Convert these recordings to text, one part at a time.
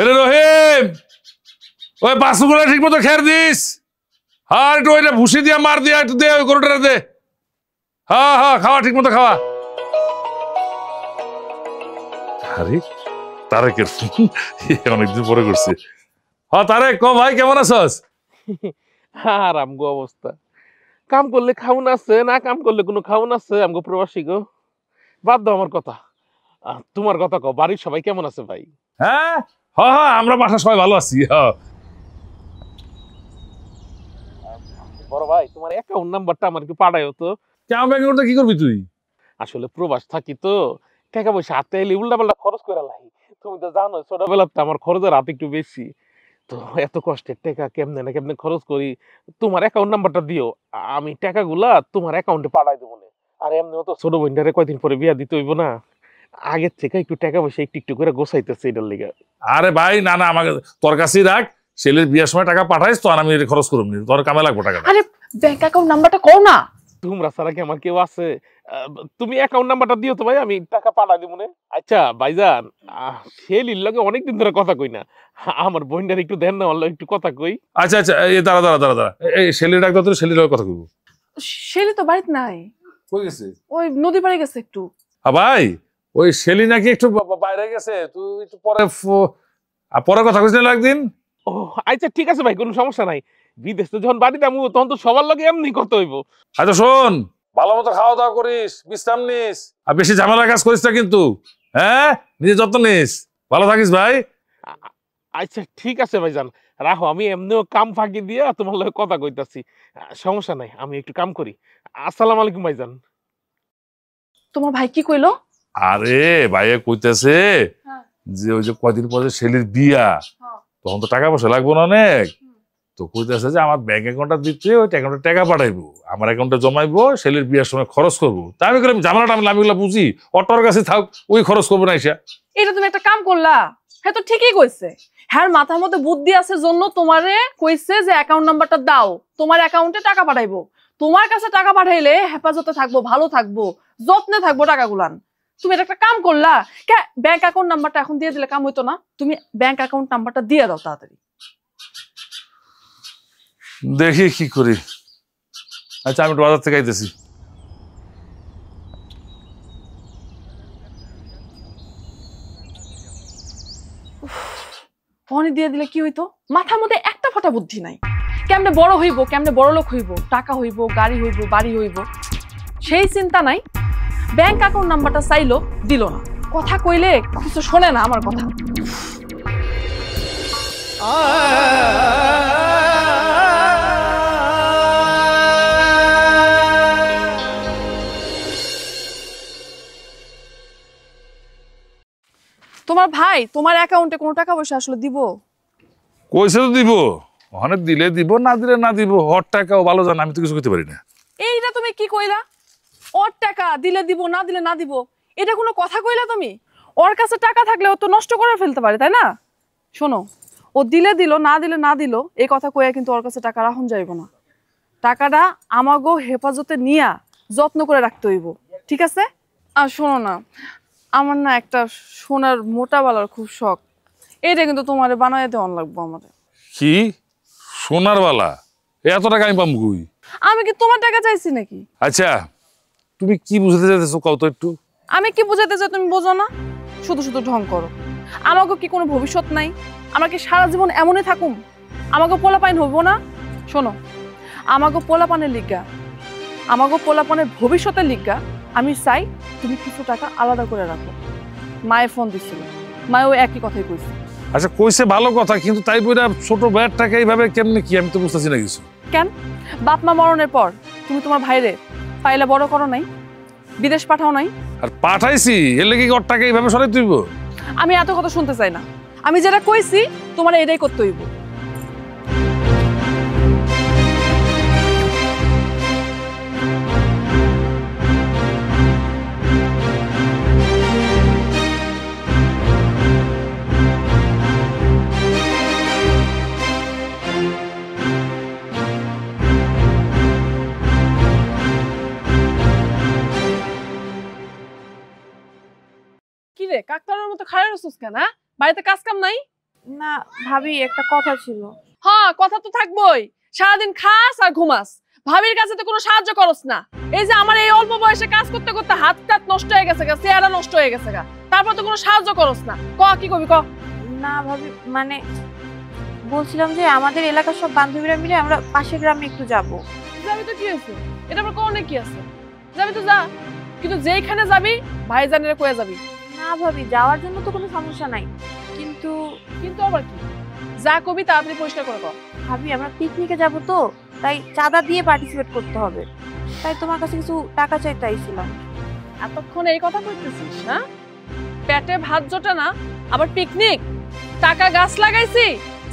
এরে রহিম, ওই বাসুগুলো ঠিক মতো খেয়ার দিস। হ্যাঁ একটু ওইটা ভুসি দিয়া মার দিয়া একটু দে, ওই গরুটা দে। হ্যাঁ হ্যাঁ, খাওয়া ঠিক মতো খাওয়া। আরে তারেকের অনেকদিন পরে করছে। হ্যাঁ তারেক, ক ভাই কেমন আছস? আরাম গো অবস্থা। কাম করলে খাউন আছে, না কাম করলে কোনো খাউন আছে? আমগো প্রবাসী গো, বাদ দাও আমার কথা। তোমার কথা কও, বাড়ির সবাই কেমন আছে ভাই? হ্যাঁ হ্যাঁ হ্যাঁ, আমরা বাসা সবাই ভালো আছি। হ্যাঁ বড় ভাই, তোমার অ্যাকাউন্ট নাম্বারটা আমার একটু পাঠায়ো তো। কেমন ব্যাংক করতে কি করবি তুই? আসলে প্রবাস থাকি তো, টাকা পয়সা হাতে এলে উল্টা পাল্টা খরচ করে লাই। তুমি তো জানো ছোটবেলাতে আমার খরচের হাত একটু বেশি। তো এত কষ্টের টাকা কেমনে না কেমনে খরচ করি। তোমার অ্যাকাউন্ট নাম্বারটা দিও, আমি টাকাগুলা তোমার অ্যাকাউন্টে পাঠাই দেবো না। আর এমনিও তো ছোট বোনটারে কয়দিন পরে বিয়া দিতে হইব না, আগের থেকে একটু টাকা পয়সা একটু একটু করে গোছাইতেছে এটার লিগে। আরে ভাই না না, আমাকে তোর কাছেই রাখ। ছেলের বিয়ের সময় টাকা পাঠাইস তো, আর আমি খরচ করব নি, তোর কামে লাগবো টাকাটা। আরে ব্যাংক অ্যাকাউন্ট নাম্বারটা কও না। তোমরা ছাড়া কি আমার কেউ আছে? তুমি অ্যাকাউন্ট নাম্বারটা দিও তো ভাই, আমি টাকা পাঠাই দিব না। আচ্ছা ভাইজান, শেলির লগে অনেকদিন ধরে কথা কই না, আমার বোনটার একটু দেন না, ওর লগে একটু কথা কই। আচ্ছা আচ্ছা, এই দাঁড়া দাঁড়া দাঁড়া দাঁড়া, এই ছেলে ডাক দাও তো, ছেলের কথা কইবো। শেলি তো বাড়িতে নাই, কই গেছে? ওই নদী পাড়ে গেছে একটু। ভাই ওই শেলি নাকি একটু বাইরে গেছে, তুই একটু পরে পরে কথা কইছিস না একদিন। ও আচ্ছা ঠিক আছে ভাই, কোনো সমস্যা নাই। বিদেশ তো যখন বাড়িতে আমু, তখন তো সবার লগে এমনি করতে হইব। আচ্ছা শোন, ভালো মতো খাওয়া দাওয়া করিস, বিশ্রাম নিস, আর বেশি ঝামেলা কাজ করিস না কিন্তু। হ্যাঁ, নিজের যত্ন নিস, ভালো থাকিস ভাই। আচ্ছা ঠিক আছে ভাইজান, রাখো। আমি এমনিও কাম ফাঁকি দিয়ে তোমার লগে কথা কইতাছি, সমস্যা নাই, আমি একটু কাম করি। আসসালামু আলাইকুম ভাইজান। তোমার ভাই কি কইলো? আরে ভাইয়া কইতেছে যে ওই যে কদিন পরে ছেলের বিয়া, তখন তো টাকা পয়সা লাগবো না অনেক। তো কইতেছে যে আমার ব্যাংক অ্যাকাউন্টটা দিতে, ওই অ্যাকাউন্টে টাকা পাঠাইবো, আমার অ্যাকাউন্টে জমাইবো, ছেলের বিয়ার সময় খরচ করবো। তাই আমি বললাম ঝামেলাটা আমি ওগুলো বুঝি, অটোর কাছে থাক, ওই খরচ করবো না এসে। এটা তুমি একটা কাম করলা। হ্যাঁ তো ঠিকই কইছে, হ্যাঁ মাথার মধ্যে বুদ্ধি আছে জন্য তোমারে কইছে যে অ্যাকাউন্ট নাম্বারটা দাও, তোমার অ্যাকাউন্টে টাকা পাঠাইবো। তোমার কাছে টাকা পাঠাইলে হেফাজতে থাকবো, ভালো থাকবো, যত্নে থাকবো টাকাগুলান। তুমি এটা একটা কাম করলা। ব্যাংক অ্যাকাউন্ট নাম্বারটা এখন দিয়ে দিলে কাম হইতো না? তুমি ব্যাংক অ্যাকাউন্ট নাম্বারটা দিয়ে দাও তাড়াতাড়ি। দেখি কি করি। আচ্ছা আমি একটু বাজার থেকে আইতেছি। ফোনে দিয়ে দিলে কি হইতো? মাথার মধ্যে একটা ফোঁটা বুদ্ধি নাই। কেমনে বড় হইব, কেমনে বড় লোক হইব, টাকা হইব, গাড়ি হইব, বাড়ি হইব, সেই চিন্তা নাই। ব্যাংক অ্যাকাউন্ট নাম্বারটা চাইলো, দিল না। কথা কইলে কিছু শোনে না আমার কথা। তোমার ভাই তোমার অ্যাকাউন্টে কোনো টাকা পয়সা আসলে দিব? কইছে তো দিব, ওখানে দিলে দিব, না দিলে না দিব। হট টাকাও ভালো জান, আমি তো কিছু করতে পারি না। এইটা তুমি কি কইলা? ওর টাকা দিলে দিব, না দিলে না দিব, এটা কোনো কথা কইলা তুমি? ওর কাছে টাকা থাকলে ও তো নষ্ট করে ফেলতে পারে, তাই না? শোনো, ও দিলে দিল, না দিলে না দিল, এই কথা কইয়া কিন্তু ওর কাছে টাকা রাখুন যাইব না। টাকাটা আমাগো হেফাজতে নিয়া যত্ন করে রাখতে হইব, ঠিক আছে? আর শোনো না, আমার না একটা সোনার মোটা বালার খুব শখ, এইটা কিন্তু তোমারে বানাইতে দেওয়ান লাগবো আমাদের। কি সোনার বালা? এত টাকা আমি পাবো কই? আমি কি তোমার টাকা চাইছি নাকি? আচ্ছা তুমি কি বুঝাতে চাইতেছো কও তো একটু। আমি কি বুঝাইতে চাই তুমি বোঝো না? শুধু শুধু ঢং করো। আমাকে কি কোনো ভবিষ্যৎ নাই? আমরা কি সারা জীবন এমনই থাকুম? আমাকে পোলাপাইন হইব না? শোনো, আমাকে পোলাপানের লিগা, আমাকে পোলাপানের ভবিষ্যতের লিগা আমি চাই তুমি কিছু টাকা আলাদা করে রাখো। মায়ে ফোন দিছিল, মায়ে ওই একই কথাই কইছে। আচ্ছা কইছে ভালো কথা, কিন্তু তাই বইরা ছোট ভাইয়ের টাকা এইভাবে কেমনে কি, আমি তো বুঝতেছি না কিছু। কেন? বাপ মা মরণের পর তুমি তোমার ভাইরে পাইলা বড় করো নাই, বিদেশ পাঠাও নাই? আর পাঠাইছি, এর লেগে ওর টাকা এইভাবে সরাই তুইব? আমি এত কথা শুনতে চাই না, আমি যেটা কইছি তোমার এটাই করতে হইব। কি রে, কাকতারের মতো খাড়া রসুস কেন? বাড়িতে কাজ কাম নাই? না ভাবি, একটা কথা ছিল। হ্যাঁ, কথা তো থাকবোই। সারাদিন খাস আর ঘুমাস, ভাবির কাছে তো কোনো সাহায্য করস না। এই যে আমার এই অল্প বয়সে কাজ করতে করতে হাত টাত নষ্ট হয়ে গেছে গা, চেহারা নষ্ট হয়ে গেছে গা, তারপর তো কোনো সাহায্য করস না। কি কবি ক। না ভাবি, মানে বলছিলাম যে আমাদের এলাকার সব বান্ধবীরা মিলে আমরা পাশের গ্রামে একটু যাব। যাবি তো কি হয়েছে, এটা আমার কোনে কি আছে, যাবি তো যা, কিন্তু যেখানে যাবি ভাইজানেরা কয়ে যাবি। না ভাবি, যাওয়ার জন্য তো কোনো সমস্যা নাই, কিন্তু কিন্তু আবার কি, যা কবি তাড়াতাড়ি পরিষ্কার করে কর। ভাবি আমরা পিকনিকে যাব তো, তাই চাঁদা দিয়ে পার্টিসিপেট করতে হবে, তাই তোমার কাছে কিছু টাকা চাইতে আইছিলাম। এতক্ষণ এই কথা কইতেছিস? হ্যাঁ, পেটে ভাত জোটে না, আবার পিকনিক? টাকা গাছ লাগাইছি,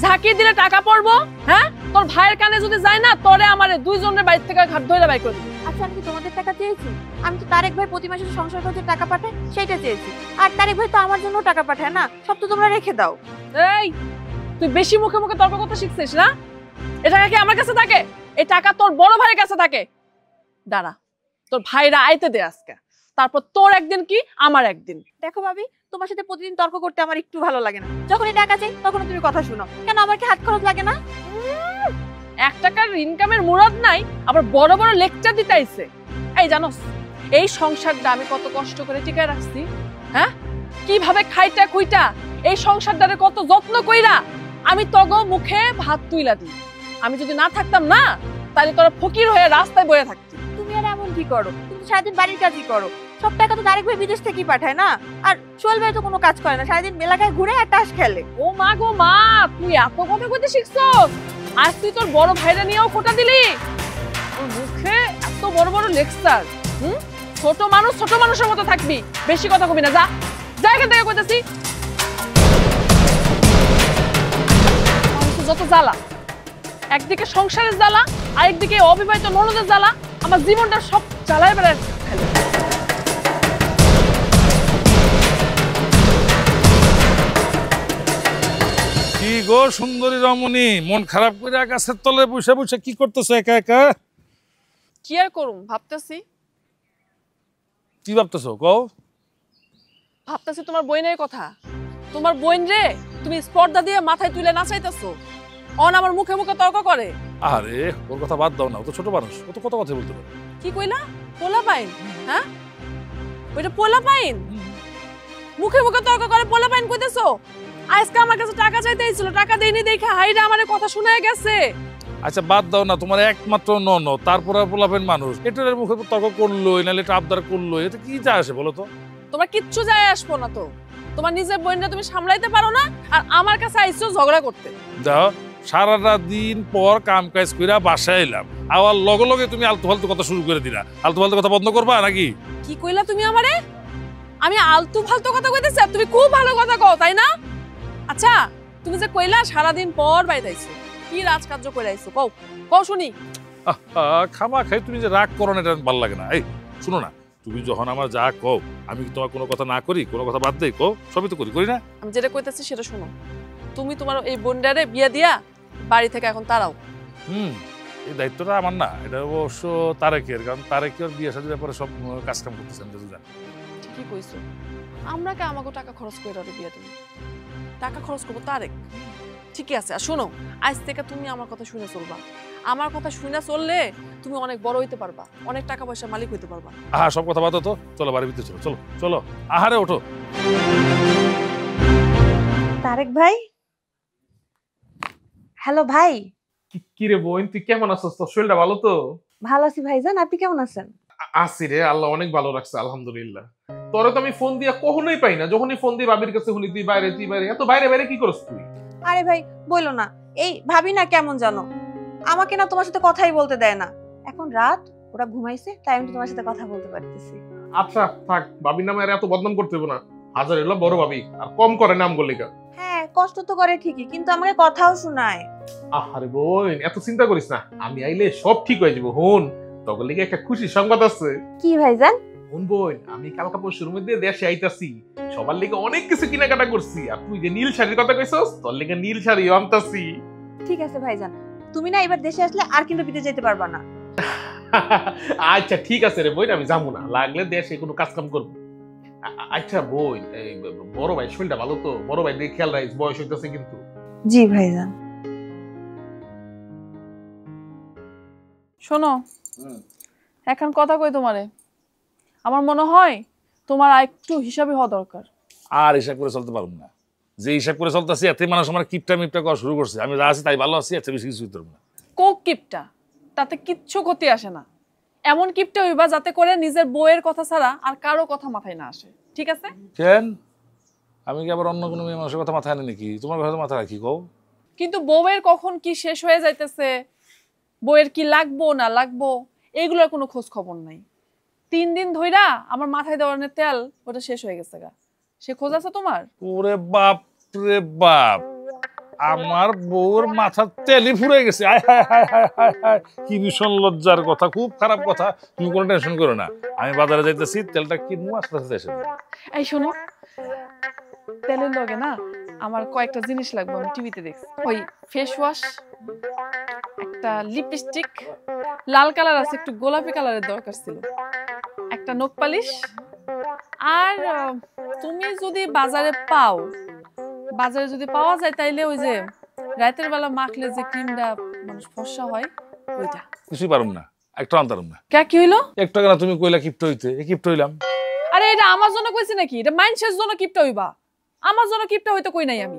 ঝাঁকি দিলে টাকা পড়বো? হ্যাঁ, তোর ভাইয়ের কানে যদি যায় না, তোরে আমারে দুইজনের বাইর থেকে ঘাট ধরে বাই করে দিবি। আচ্ছা, আমি কি তোমাদের টাকা চেয়েছি? আমি তো তারেক ভাই প্রতি মাসে সংসার খরচে টাকা পাঠায়, সেটা চেয়েছি। আর তারেক ভাই তো আমার জন্য টাকা পাঠায় না, সব তো তোমরা রেখে দাও। এই, তুই বেশি মুখে মুখে তর্ক করতে শিখছিস না? এই টাকা কি আমার কাছে থাকে? এই টাকা তোর বড় ভাইয়ের কাছে থাকে। দাঁড়া, তোর ভাইরা আইতে দে আজকে, তারপর তোর একদিন কি আমার একদিন। দেখো ভাবি, তোমার সাথে প্রতিদিন তর্ক করতে আমার একটু ভালো লাগে না। যখনই টাকা চাই তখন তুমি কথা শুনো, কেন আমার কি হাত খরচ লাগে না? 1 টাকার ইনকামের মুরাদ নাই, আবার বড় বড় লেকচার দিতে আইছে। এই জানোস এই সংসারটা আমি কত কষ্ট করে টিকায় রাখছি? হ্যাঁ, কিভাবে খাইটা খুইটা এই সংসারটারে কত যত্ন কইরা আমি তগো মুখে ভাত তুইলা দিই। আমি যদি না থাকতাম না, তাহলে তোরা ফকির হয়ে রাস্তায় বয়ে থাকতি। তুমি আর এমন কি করো? তুমি তো সারাদিন বাড়ির কাজই করো, সব টাকা তো তারেক ভাই বিদেশ থেকেই পাঠায় না। আর সোহেল ভাই তো কোনো কাজ করে না, সারাদিন মেলাকায় ঘুরে আর তাস খেলে। ও মা গো মা, তুই এত কথা কইতে শিখছস? আজ তুই তোর বড় ভাইরা নিয়েও খোটা দিলি? ওর মুখে এত বড় বড় লেকচার। ছোট মানুষ ছোট মানুষের মতো থাকবি, বেশি কথা কবি না। যা যা এখান থেকে কইতাছি। যত জ্বালা, একদিকে সংসারের জ্বালা, আরেকদিকে অবিবাহিত ননদের জ্বালা, আমার জীবনটা সব জ্বালায় বেড়ায় ফেলে। কি গো সুন্দরী রমণী, মন খারাপ করে গাছের তলে বসে বসে কি করতেছো একা একা? কি আর করুম, ভাবতেছি। কি ভাবতেছো কও? ভাবতেছি তোমার বইনের কথা। তোমার বোন রে তুমি স্পর্ধা দিয়ে মাথায় তুলে নাচাইতেছো, অন আমার মুখে মুখে তর্ক করে। আরে ওর কথা বাদ দাও না, ও তো ছোট মানুষ, ও তো কত কথা বলতে পারে। কি কইলা? পোলা পাইন? হ্যাঁ, ওইটা পোলা পাইন? মুখে মুখে তর্ক করে পোলা পাইন কইতেছো? আজকে আমার কাছে টাকা চাইতে আইছিল, টাকা দেইনি দেখে হাইরা আমারে কথা শুনায় গেছে। আচ্ছা বাদ দাও না, তোমার একমাত্র নন, তারপরে পোলাপেন মানুষ, এটার মুখে তর্ক করলোই নাহলে এটা আবদার করলো, এটা কি যায় আসে বলো তো? তোমার কিচ্ছু যায় আসবো না তো, তোমার নিজের বোনরা তুমি সামলাইতে পারো না, আর আমার কাছে আইছো ঝগড়া করতে। দাও, সারাটা দিন পর কাম কাজ কইরা বাসায় এলাম, আবার লগে লগে তুমি আলতু ফালতু কথা শুরু করে দিলা। আলতু ফালতু কথা বন্ধ করবা নাকি? কি কইলা তুমি আমারে? আমি আলতু ফালতু কথা কইতেছি, তুমি খুব ভালো কথা কও, তাই না? আচ্ছা, তুমি যে কইলা সারাদিন পর বাইরে আইছো, কি রাজকার্য করে আইছো কও, কও শুনি। খামা খাই তুমি যে রাগ করো না, এটা ভালো লাগে না। এই শুনো না, তুমি যখন আমার যা কও, আমি কি তোমার কোনো কথা না করি, কোনো কথা বাদ দেই? কও, সবই তো করি, করি না? আমি যেটা কইতেছি সেটা শুনো। তুমি তোমার এই বোনডারে বিয়া দিয়া বাড়ি থেকে এখন তাড়াও। এই দায়িত্বটা আমার না, এটা অবশ্য তারেকের, কারণ তারেকের বিয়ে শাদীর ব্যাপারে সব কাজ কাম করতেছে, আমি তো জানি। ঠিকই কইছো, আমরা কে আমাকে টাকা খরচ করে বিয়া তুমি, টাকা খরচ করবো তারেক। ঠিকই আছে, আর শোনো, আজ থেকে তুমি আমার কথা শুনে চলবা। আমার কথা শুনে চললে তুমি অনেক বড় হইতে পারবা, অনেক টাকা পয়সার মালিক হইতে পারবা। আহা, সব কথা বাদ তো, চলো বাড়ির ভিতরে চলো, চলো চলো, আহারে ওঠো। তারেক ভাই, হ্যালো ভাই। কি রে বোন, তুই কেমন আছিস? তোর শরীরটা ভালো তো? ভালো আছি ভাইজান, আপনি কেমন আছেন? আছি রে, আল্লাহ অনেক ভালো রাখছে, আলহামদুলিল্লাহ। তোরে তো আমি ফোন দিয়া কখনোই পাই না, যখনই ফোন দিই ভাবির কাছে শুনি তুই বাইরে, তুই বাইরে। এত বাইরে বাইরে কি করছ তুই? আরে ভাই বইলো না, এই ভাবি না কেমন জানো, আমাকে না তোমার সাথে কথাই বলতে দেয় না। এখন রাত, ওরা ঘুমাইছে, তাই আমি তোমার সাথে কথা বলতে পারতেছি। আচ্ছা থাক, ভাবির নামে আর এত বদনাম করতে হবে না। হাজার এলো বড় ভাবি, আর কম করে নাম গলিকা। হ্যাঁ, কষ্ট তো করে ঠিকই, কিন্তু আমাকে কথাও শোনায়। আরে বোন, এত চিন্তা করিস না, আমি আইলে সব ঠিক হয়ে যাবো। হুন, তখন লিগে একটা খুশি সংবাদ আছে। কি ভাইজান? হুন বোন, আমি কালকা পরশুর মধ্যে দেশে আইতাছি, সবার লিগে অনেক কিছু কেনাকাটা করছি। আর তুই যে নীল শাড়ির কথা কইছস, তোর লিগে নীল শাড়িও আনতাছি। ঠিক আছে ভাইজান, তুমি না এবার দেশে আসলে আর কিন্তু বিদেশ যেতে পারবা না। আচ্ছা ঠিক আছে রে বোন, আমি যাবো না, লাগলে দেশে কোনো কাজ কাম করবো। আচ্ছা বোন, বড় ভাই শরীরটা ভালো তো? বড় ভাই দেখে খেয়াল রাখিস, বয়স হইতেছে কিন্তু। জি ভাইজান। শোনো, এখন কথা কই তোমারে, আমার মনে হয় তোমার একটু হিসাবে হওয়া দরকার। আর হিসাব করে চলতে পারবো না, যে হিসাব করে চলতেছি এতে মানুষ আমার কিপটা মিপটা করা শুরু করছে। আমি যা আছি তাই ভালো আছি, এত বেশি কিছু করতে না। কোক কিপটা, তাতে কিচ্ছু ক্ষতি আসে না। এমন কিপটা হইবা যাতে করে নিজের বউয়ের কথা ছাড়া আর কারো কথা মাথায় না আসে, ঠিক আছে? কেন আমি কি আবার অন্য কোনো মেয়ে মানুষের কথা মাথায় আনি নাকি? তোমার কথা মাথায় রাখি কও। কিন্তু বউয়ের কখন কি শেষ হয়ে যাইতেছে, বউয়ের কি লাগবো না লাগবো, এইগুলোর কোনো খোঁজ খবর নাই। 3 দিন ধইরা আমার মাথায় দেওয়ার তেল ওটা শেষ হয়ে গেছে গা, সে খোঁজ আছে তোমার? ওরে বাপ রে বাপ, আমার বউর মাথার তেলই ফুরে গেছে। আয় হায় হায় হায় হায় হায়, কি ভীষণ লজ্জার কথা, খুব খারাপ কথা। তুমি কোনো টেনশন করো না, আমি বাজারে যাইতেছি, তেলটা কিনবো আস্তে আস্তে এসে। এই শোনো, তেলের লগে না আমার কয়েকটা জিনিস লাগবে, আমি টিভিতে দেখছি। ওই ফেস ওয়াশ, একটা লিপস্টিক, লাল কালার আছে একটু গোলাপি কালারের দরকার ছিল, একটা নখ পালিশ, আর তুমি যদি বাজারে পাও, বাজারে যদি পাওয়া যায় তাইলে ওই যে রাতের বেলা মাখলে যে ক্রিমটা মানুষ ফর্সা হয় ওইটা। কিছুই পারুম না, একটু আনতারুম না। কে কি হইলো? একটু কেন তুমি কইলা কিপ্ট হইতে, এই কিপ্ট হইলাম। আরে এটা আমার জন্য কইছি নাকি? এটা মানুষের জন্য কিপটা হইবা, আমার জন্য কিপটা হইতে কই নাই আমি।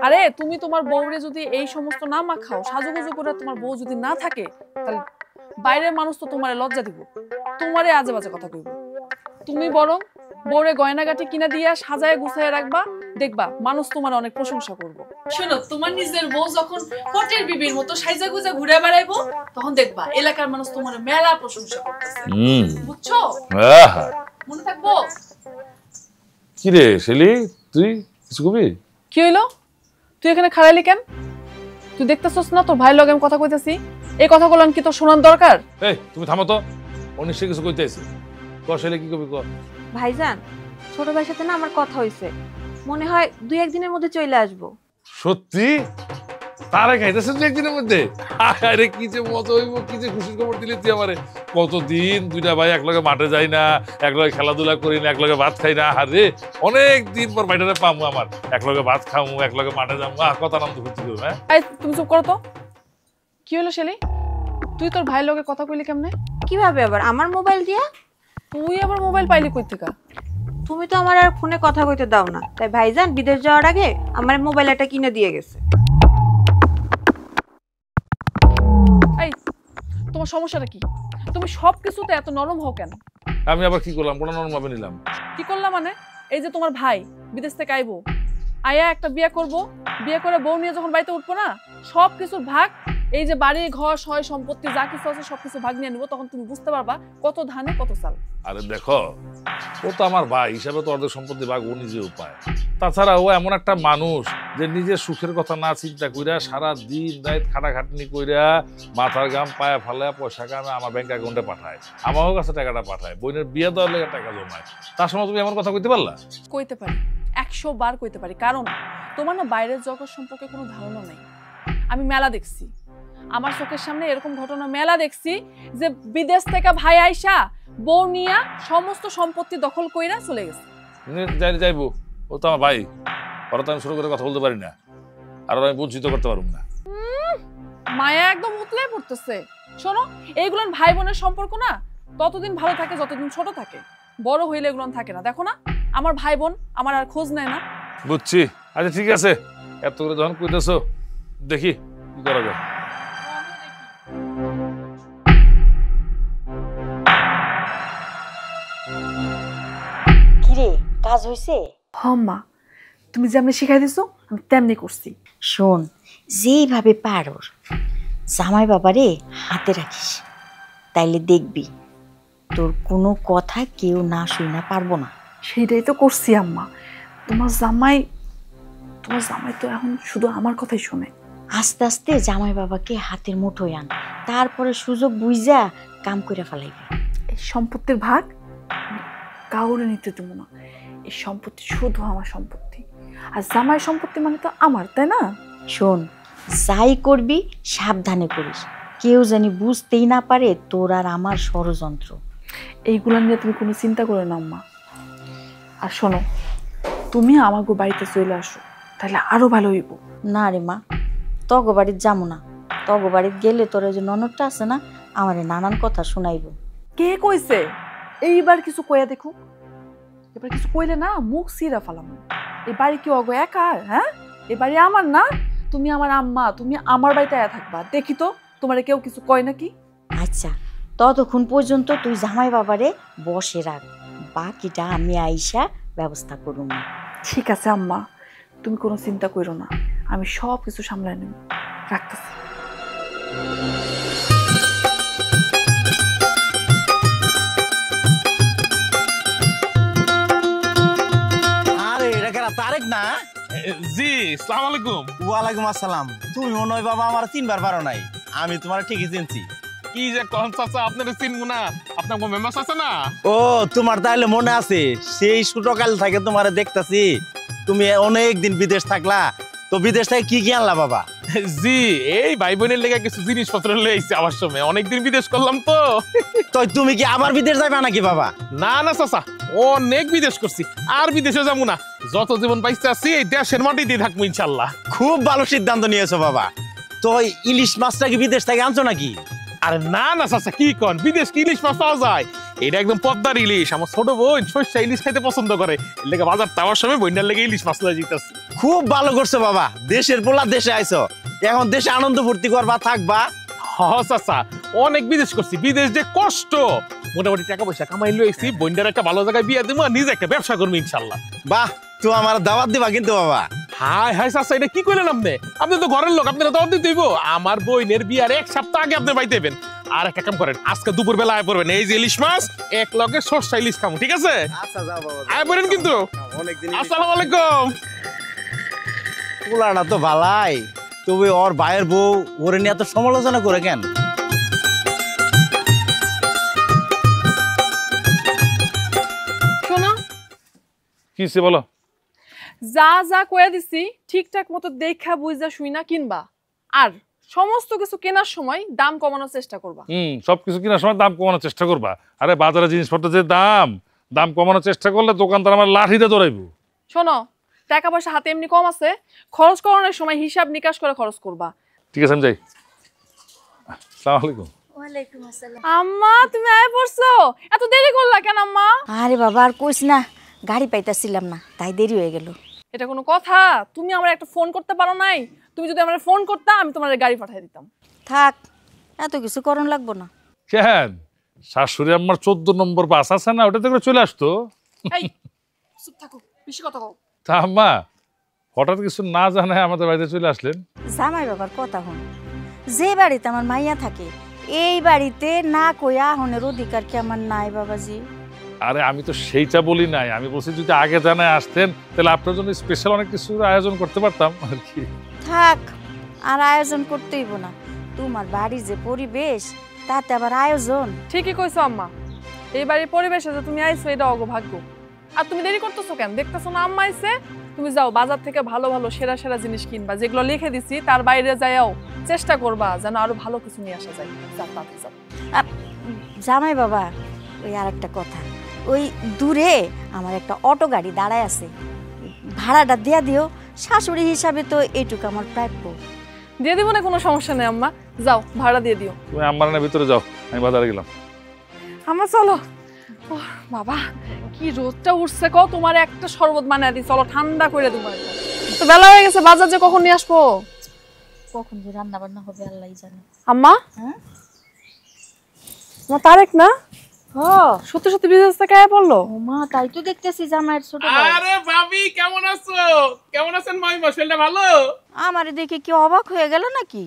আরে তুমি তোমার বউরে যদি এই সমস্ত না মাখাও, সাজুগুজু করে তোমার বউ যদি না থাকে, তাহলে বাইরের মানুষ তো তোমারে লজ্জা দিব, তোমারে আজে বাজে কথা কইব। তুমি বরং বউরে গয়নাগাটি কিনা দিয়া সাজায় গুছায় রাখবা, দেখবা মানুষ তোমার অনেক প্রশংসা করব। শোনো, তোমার নিজের বউ যখন কোটের বিবির মতো সাইজা গুজা ঘুরে বেড়াইবো, তখন দেখবা এলাকার মানুষ তোমার মেলা প্রশংসা করতেছে। বুঝছো? মনে থাকবো। কি রে শেলি, তুই কিছু কবি? কি হইলো? তুই এখানে খাড়াইলি কেন? তুই দেখতেছস না তোর ভাই লগে আমি কথা কইতাছি? এই কথাগুলো কি তোর শোনার দরকার? এই তুমি থামো তো, অনিশ্চয় কিছু কইতে আইছে। ক শেলি, কি কবি ক। ভাইজান, ছোট ভাইয়ের সাথে না আমার কথা হইছে, মনে হয় 2-1 দিনের মধ্যে চলে আসবো। সত্যি? তারা খাইতেছে 2-1 দিনের মধ্যে? আরে কি যে মজা হইব, কি যে খুশির খবর দিলি তুই আমারে। কতদিন দুইটা ভাই একলগে মাঠে যাই না, একলগে খেলাধুলা করি না, একলগে ভাত খাই না। আরে অনেক দিন পর বাইটারে পামু, আমার একলগে ভাত খামু, একলগে মাঠে যাবো, কত আনন্দ করতে করবো। হ্যাঁ এই তুমি চুপ করো তো। কি হলো শেলি, তুই তোর ভাই লগে কথা কইলি কেমনে? কিভাবে আবার? আমার মোবাইল দিয়া। তুই আবার মোবাইল পাইলি কই থেকে? তুমি তো আমার আর ফোনে কথা কইতে দাও না, তাই ভাইজান বিদেশ যাওয়ার আগে আমার মোবাইল একটা কিনে দিয়ে গেছে। এই তোমার সমস্যাটা কি? তুমি সবকিছুতে এত নরম হও কেন? আমি আবার কি করলাম? কোনো নরম ভাবে নিলাম? কি করলাম মানে? এই যে তোমার ভাই বিদেশ থেকে আইবো, আয়া একটা বিয়ে করব, বিয়ে করে বউ নিয়ে যখন বাড়িতে উঠবো না, সবকিছুর ভাগ, এই যে বাড়ি ঘর সয় সম্পত্তি যা কিছু আছে সবকিছু ভাগ নিয়ে নিবো, তখন তুমি বুঝতে পারবা কত ধানে কত চাল। আরে দেখো, ও তো আমার ভাই হিসাবে তো অর্ধেক সম্পত্তি ভাগ ও নিজেও পায়। তাছাড়া ও এমন একটা মানুষ যে নিজের সুখের কথা না চিন্তা কইরা সারা দিন রাত খাটাখাটনি কইরা মাথার গাম পায়ে ফালায় পয়সা কামে আমার ব্যাংক অ্যাকাউন্টে পাঠায়, আমার কাছে টাকাটা পাঠায়, বোনের বিয়ে দেওয়ার লেগে টাকা জমায়। তার সময় তুমি এমন কথা কইতে পারলা? কইতে পারি, 100 বার কইতে পারি, কারণ তোমার না বাইরের জগৎ সম্পর্কে কোনো ধারণা নেই। আমি মেলা দেখছি, আমার চোখের সামনে এরকম ঘটনা মেলা দেখছি যে বিদেশ থেকে ভাই আইসা বউ নিয়া সমস্ত সম্পত্তি দখল কইরা চলে গেছে। যাইবো, ও তো আমার ভাই, ওরা তো আমি শুরু করে কথা বলতে পারি না, আর আমি বঞ্চিত করতে পারবো না। মায়া একদম উতলে পড়তেছে। শোনো, এইগুলোর ভাই বোনের সম্পর্ক না ততদিন ভালো থাকে যতদিন ছোট থাকে, বড় হইলে এগুলো থাকে না। দেখো না আমার ভাই বোন আমার আর খোঁজ নেয় না। বুঝছি, আচ্ছা ঠিক আছে, এত করে যখন কইতেছো দেখি কি করা যায়। কিরে, কাজ হইছে? মা, তুমি যেমনি শিখাই দিছো আমি তেমনি করছি। শোন, যেইভাবে পারোর জামাই বাবারে হাতে রাখিস, তাইলে দেখবি তোর কোনো কথা কেউ না শুনে পারবো না। সেটাই তো করছি আম্মা। তোমার জামাই তো এখন শুধু আমার কথাই শুনে। আস্তে আস্তে জামাই বাবাকে হাতের মুঠোয় আন, তারপরে সুযোগ বুঝা কাম করে ফেলাইবি। এই সম্পত্তির ভাগ কাউরে নিতে দেবো না, এই সম্পত্তি শুধু আমার সম্পত্তি, আর জামাই সম্পত্তি মানে তো আমার, তাই না? শোন, যাই করবি সাবধানে করিস, কেউ জানি বুঝতেই না পারে তোর আর আমার ষড়যন্ত্র। এইগুলা নিয়ে তুমি কোনো চিন্তা করো না আম্মা। আর শোনো, তুমি আমাকে বাড়িতে চলে আসো, তাহলে আরো ভালো হইব। না রে মা, তগো বাড়ির যাবো না। তগো বাড়ির গেলে তোর ওই যে ননদটা আছে না, আমার নানান কথা শোনাইব। কে কইছে? এইবার কিছু কইয়া দেখো। এবার কিছু কইলে না মুখ সিরা ফেলাম। এই বাড়ি কি অগো একার? হ্যাঁ, এই বাড়ি আমার না। তুমি আমার আম্মা, তুমি আমার বাড়িতে আয়া থাকবা। দেখি তো তোমারে কেউ কিছু কয় নাকি। আচ্ছা, ততক্ষণ পর্যন্ত তুই জামাই বাবারে বসে রাখ, বাকিটা আমি আইসা ব্যবস্থা করুম। ঠিক আছে আম্মা, তুমি কোনো চিন্তা করো না, আমি সব কিছু সামলায় নেব। রাখতেছি। আরে এটা কেন তারেক না? জি, আসসালামু আলাইকুম। ওয়ালাইকুম আসসালাম। তুমি মনে হয় বাবা আমার চিনবার পারো নাই, আমি তোমার ঠিকই চিনছি। কি যে কোন চাচা, আপনারা চিনবো না? আপনার কোনো মেম্বার আছে না? ও তোমার তাহলে মনে আছে, সেই ছোটকাল থেকে তোমার দেখতাছি। তুমি অনেক দিন বিদেশ থাকলা, তো বিদেশ থেকে কি কি আনলা বাবা? জি, এই ভাই বোনের লেগে কিছু জিনিসপত্র লয়ে আইছি আমার সময়। অনেকদিন বিদেশ করলাম তো। তো তুমি কি আবার বিদেশ যাবে নাকি বাবা? না না চাচা, অনেক বিদেশ করছি, আর বিদেশে যাবো না। যত জীবন পাইতে আছি এই দেশের মাটিতেই থাকবো ইনশাল্লাহ। খুব ভালো সিদ্ধান্ত নিয়েছো বাবা। তো ইলিশ মাছটা কি বিদেশ থেকে আনছো নাকি? আরে না না চাচা, কি কন, বিদেশ কি ইলিশ মাছ পাওয়া যায়? এটা একদম পদ্মার ইলিশ। আমার ছোট বোন সর্ষা ইলিশ খাইতে পছন্দ করে, এর লেগে বাজার যাওয়ার সময় বন্যার লেগে ইলিশ মাছ লয়ে যেতেছি। খুব ভালো করছো বাবা, দেশের পোলা দেশে আইছো, এখন দেশে আনন্দ ফুর্তি করবা, থাকবা। হ চাচা, অনেক বিদেশ করছি। বিদেশ যে কষ্ট, মোটামুটি টাকা পয়সা কামাই লইছি, বন্যার একটা ভালো জায়গায় বিয়ে দেবো, নিজে একটা ব্যবসা করবো ইনশাল্লাহ। বাহ, তো আমার দাওয়াত দিবা কিন্তু বাবা। হাই হাই চাচা, এটা কি কইলেন আপনি? আপনি তো ঘরের লোক, আপনারা দাওয়াত দিতে হইব। আমার বইনের বিয়ার এক সপ্তাহ আগে আপনি বাইতে দেবেন। আর একটা কাম করেন, আজকে দুপুর বেলা আয় পড়বেন, এই যে ইলিশ মাছ এক লগে সর্ষা ইলিশ খামু, ঠিক আছে? আচ্ছা যাও বাবা, আয় পড়েন কিন্তু। অনেকদিন। আসসালামু আলাইকুম। পোলাটা তো ভালাই, তবে ওর ভাইয়ের বউ ওরে নিয়ে এত সমালোচনা করে কেন? শোনো, কিসে বলো? যা যা কয়ে দিছি ঠিকঠাক মতো দেখা বুঝা শুই না কিনবা। আর সমস্ত কিছু কেনার সময় দাম কমানোর চেষ্টা করবা। সবকিছু কেনার সময় দাম কমানোর চেষ্টা করবা। আরে বাজারে জিনিসপত্র যে দাম কমানোর চেষ্টা করলে দোকানদার আমার লাঠিতে দৌড়াইবো। শোনো, টাকা পয়সা হাতে এমনি কম আছে, খরচ করানোর সময় হিসাব নিকাশ করে খরচ করবা। ঠিক আছে, আমি যাই। আসসালামু আলাইকুম। ওয়ালাইকুম আসসালাম। আম্মা, তুমি আয় পড়ছো? এত দেরি করলা কেন আম্মা? আরে বাবা, আর কইস না, গাড়ি পাইতাছিলাম না, তাই দেরি হয়ে গেল। এটা কোনো কথা? তুমি আমার একটা ফোন করতে পারো নাই? তুমি যদি আমার ফোন করতা আমি তোমার গাড়ি পাঠিয়ে দিতাম। থাক, এত কিছু করণ লাগবো না। কেন, শাশুড়ি আমার 14 নম্বর বাস আছে না, ওটাতে করে চলে আসতো। এই চুপ থাকো, বেশি কথা কও। তা আম্মা হঠাৎ কিছু না জানায় আমাদের বাড়িতে চলে আসলেন? জামাই বাবার কথা হন, যে বাড়িতে আমার মাইয়া থাকে এই বাড়িতে না কইয়া আহনের অধিকার কি আমার নাই বাবাজি? আরে আমি তো সেইটা বলি নাই, আমি বলছি যদি আগে জানায় আসতেন তাহলে আপনার জন্য স্পেশাল অনেক কিছু আয়োজন করতে পারতাম আর কি। থাক, আর আয়োজন করতে হইব না। তোমার বাড়ির যে পরিবেশ, তাতে আবার আয়োজন? ঠিকই কইছো আম্মা, এই বাড়ির পরিবেশে যে তুমি আইছো এটা অগভাগ্য। আর তুমি দেরি করতেছো কেন? দেখতেছো না আম্মা আইছে? তুমি যাও বাজার থেকে ভালো ভালো সেরা সেরা জিনিস কিনবা, যেগুলো লিখে দিছি তার বাইরে যাও চেষ্টা করবা যেন আরো ভালো কিছু নিয়ে আসা যায়। যাও তাতে যাও। জামাই বাবা, ওই আর একটা কথা, ওই দূরে আমার একটা অটো গাড়ি দাঁড়ায় আছে, ভাড়াটা দিয়া দিও। শাশুড়ি হিসাবে তো এইটুকু আমার প্রাপ্য। দিয়ে দিব না, কোনো সমস্যা নেই আম্মা, যাও ভাড়া দিয়ে দিও। তুমি আমার না ভিতরে যাও, আমি বাজারে গেলাম। আম্মা চলো। ওহ, বাবা কি রোদটা উঠছে কও, তোমার একটা শরবত বানায় দিই, চলো ঠান্ডা করে দেবো। তো বেলা হয়ে গেছে, বাজার যে কখন নিয়ে আসবো? কখন যে রান্না বান্না হবে আল্লাহই জানে। আম্মা, হ্যাঁ তোমার তারেক না? সত্যি সত্যি বিদেশ থেকে আয়া পড়লো? মা, তাই তো দেখতেছি জামাইয়ের ছোট ভাই। আরে ভাবি, কেমন আছো? কেমন আছেন মাইমা? শরীরটা ভালো? আমারে দেখে কি অবাক হয়ে গেল নাকি?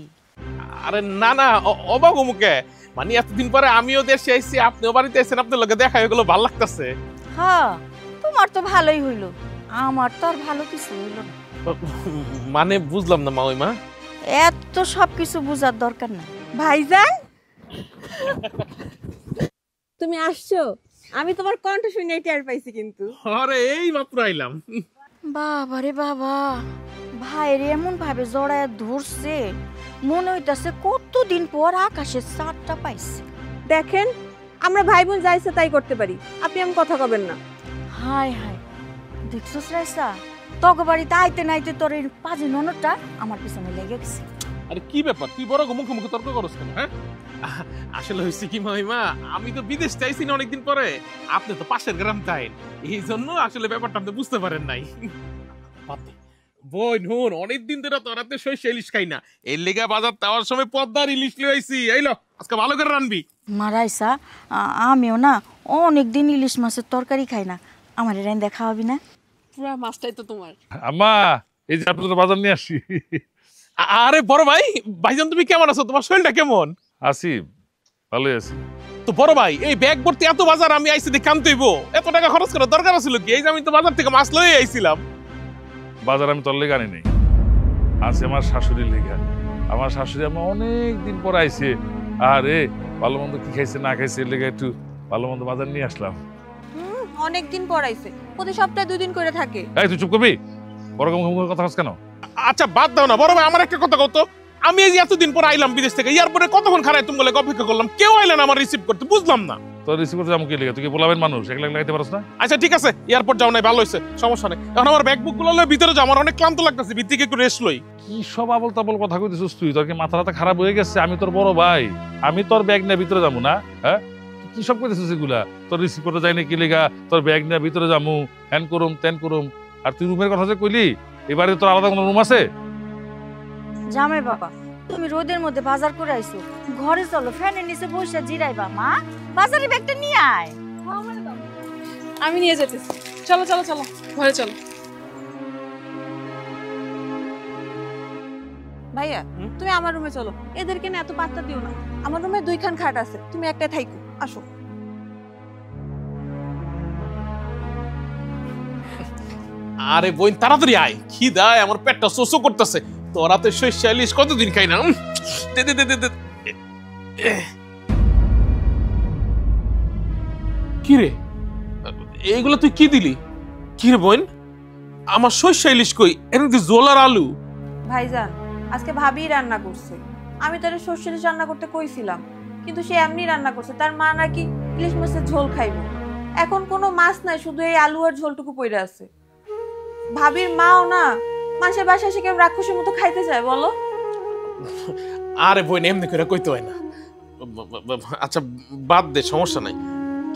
আরে না না, অবাক মুখে, মানে এতদিন পরে আমিও দেশে আইছি, আপনিও বাড়িতে আইছেন, আপনার লগে দেখা হয়ে গেল, ভালো লাগতেছে। হ্যাঁ, তোমার তো ভালোই হইলো, আমার তো আর ভালো কিছু হইলো না। মানে বুঝলাম না মাইমা। এত সবকিছু বুঝার দরকার নাই। ভাইজান, তুমি আসছো? আমি তোমার কণ্ঠ শুনে টের পাইছি কিন্তু। আরে এই মাত্র আইলাম। বাবা রে বাবা, ভাইয়ের এমন ভাবে জড়ায় ধরছে, মনে হইতাছে কতদিন পর আকাশের চাঁদটা পাইছে। দেখেন, আমরা ভাই বোন যাইছে তাই করতে পারি, আপনি এমন কথা কবেন না। হায় হায়, দেখছস রাইসা, তগ বাড়িতে আইতে নাইতে তোর এই পাজি ননদটা আমার পিছনে লেগে গেছে। আরে কি ব্যাপার, তুই বড় মুখে মুখে তর্ক করছ কেন? হ্যাঁ, আসলে হয়েছে কি মাইমা, আমি তো বিদেশ চাইছি না অনেকদিন পরে, আপনি তো পাশের গ্রাম তাই, এই জন্য আসলে ব্যাপারটা আপনি বুঝতে পারেন নাই। বোন হুন, অনেকদিন ধরে তোর হাতে সরষে ইলিশ খাই না, এর লেগা বাজার যাওয়ার সময় পদ্মার ইলিশ লিয়ে আইছি। এইলো আজকে ভালো করে রানবি। মারাইসা, আমিও না অনেকদিন ইলিশ মাছের তরকারি খাই না, আমার রাইন্দা খাওয়াবি না? পুরা মাছটাই তো তোমার। আম্মা এই যে আপনাদের বাজার নিয়ে আসি। আরে বড় ভাই, ভাইজান তুমি কেমন আছো? তোমার শরীরটা কেমন? আছি, ভালোই আছি। তো বড় ভাই, এই ব্যাগ ভর্তি এত বাজার আমি আইছি দেখে আনতে হইব, এত টাকা খরচ করার দরকার ছিল কি? এই যে আমি তো বাজার থেকে মাছ লয়ে আইছিলাম। বাজার আমি তোর লেগে আনি নাই, আছে আমার শাশুড়ির লেগে। আমার শাশুড়ি আমার অনেক দিন পর আইছে, আরে ভালো মন্দ কি খাইছে না খাইছে এর লেগে একটু ভালো মন্দ বাজার নিয়ে আসলাম। অনেকদিন পর আইছে, প্রতি সপ্তাহে 2 দিন করে থাকে। এই তুই চুপ করবি, বড় মুখে কথা বলছ কেন? আচ্ছা বাদ দাও না বড় ভাই, আমার একটা কথা কত, আমি এই যে এতদিন পর আইলাম বিদেশ থেকে, এয়ারপোর্টে কতক্ষণ খারাই তুমি বলে অপেক্ষা করলাম, কেউ আইলেন আমার রিসিভ করতে, বুঝলাম না। তোর রিসিভ করতে যাবো কি লেগে? তুই কি বলাবেন মানুষ, একলা লাগাইতে পারছ না? আচ্ছা ঠিক আছে, এয়ারপোর্ট যাও নাই, ভালো হয়েছে, সমস্যা নেই। এখন আমার ব্যাগ বুক গুলো ভিতরে যাও, আমার অনেক ক্লান্ত লাগতেছে, ভিতরে একটু রেস্ট লই। কি সব আবল তাবল কথা কইতেছিস তুই? তোর কি মাথা খারাপ হয়ে গেছে? আমি তোর বড় ভাই, আমি তোর ব্যাগ নিয়ে ভিতরে যাবো না? হ্যাঁ, কি সব কইতেছিস এগুলা? তোর রিসিভ করতে যাই না কি লেগা? তোর ব্যাগ নিয়ে ভিতরে যাবো, হ্যান করুম তেন করুম। আর তুই রুমের কথা যে কইলি, এবারে তোর আলাদা কোনো রুম আছে? জামাই বাবা, তুমি রোদের মধ্যে বাজার করে আইছো, ঘরে চলো, ফ্যানের নিচে বসে জিরাইবা। মা, বাজারে ব্যাগটা নিয়ে আয়। আমি নিয়ে যেতেছি, চলো চলো চলো ঘরে চলো। ভাইয়া তুমি আমার রুমে চলো, এদেরকে না এত পাত্তা দিও না। আমার রুমে 2খান খাট আছে, তুমি একটা থাইকো, আসো। আরে বোন তাড়াতাড়ি আয়, খিদায় আমার পেটটা শোষো করতেছে। তোরা তো সরষে ইলিশ কতদিন খাই না। দে দে দে দে দে। কি রে, এইগুলো তুই কি দিলি? কি রে বোন, আমার সরষে ইলিশ কই? এর মধ্যে ঝোল আর আলু। ভাইজান আজকে ভাবি রান্না করছে, আমি তারে সরষে ইলিশ রান্না করতে কইছিলাম, কিন্তু সে এমনি রান্না করছে। তার মা নাকি ইলিশ মাছের ঝোল খাইবে, এখন কোনো মাছ নাই, শুধু এই আলু আর ঝোলটুকু পড়ে আছে। ভাবির মাও না মাসের বাসায় সে কেমন রাক্ষসের মতো খাইতে চায় বলো? আরে বোন এমনি করে কইতে হয় না। আচ্ছা বাদ দে, সমস্যা নাই।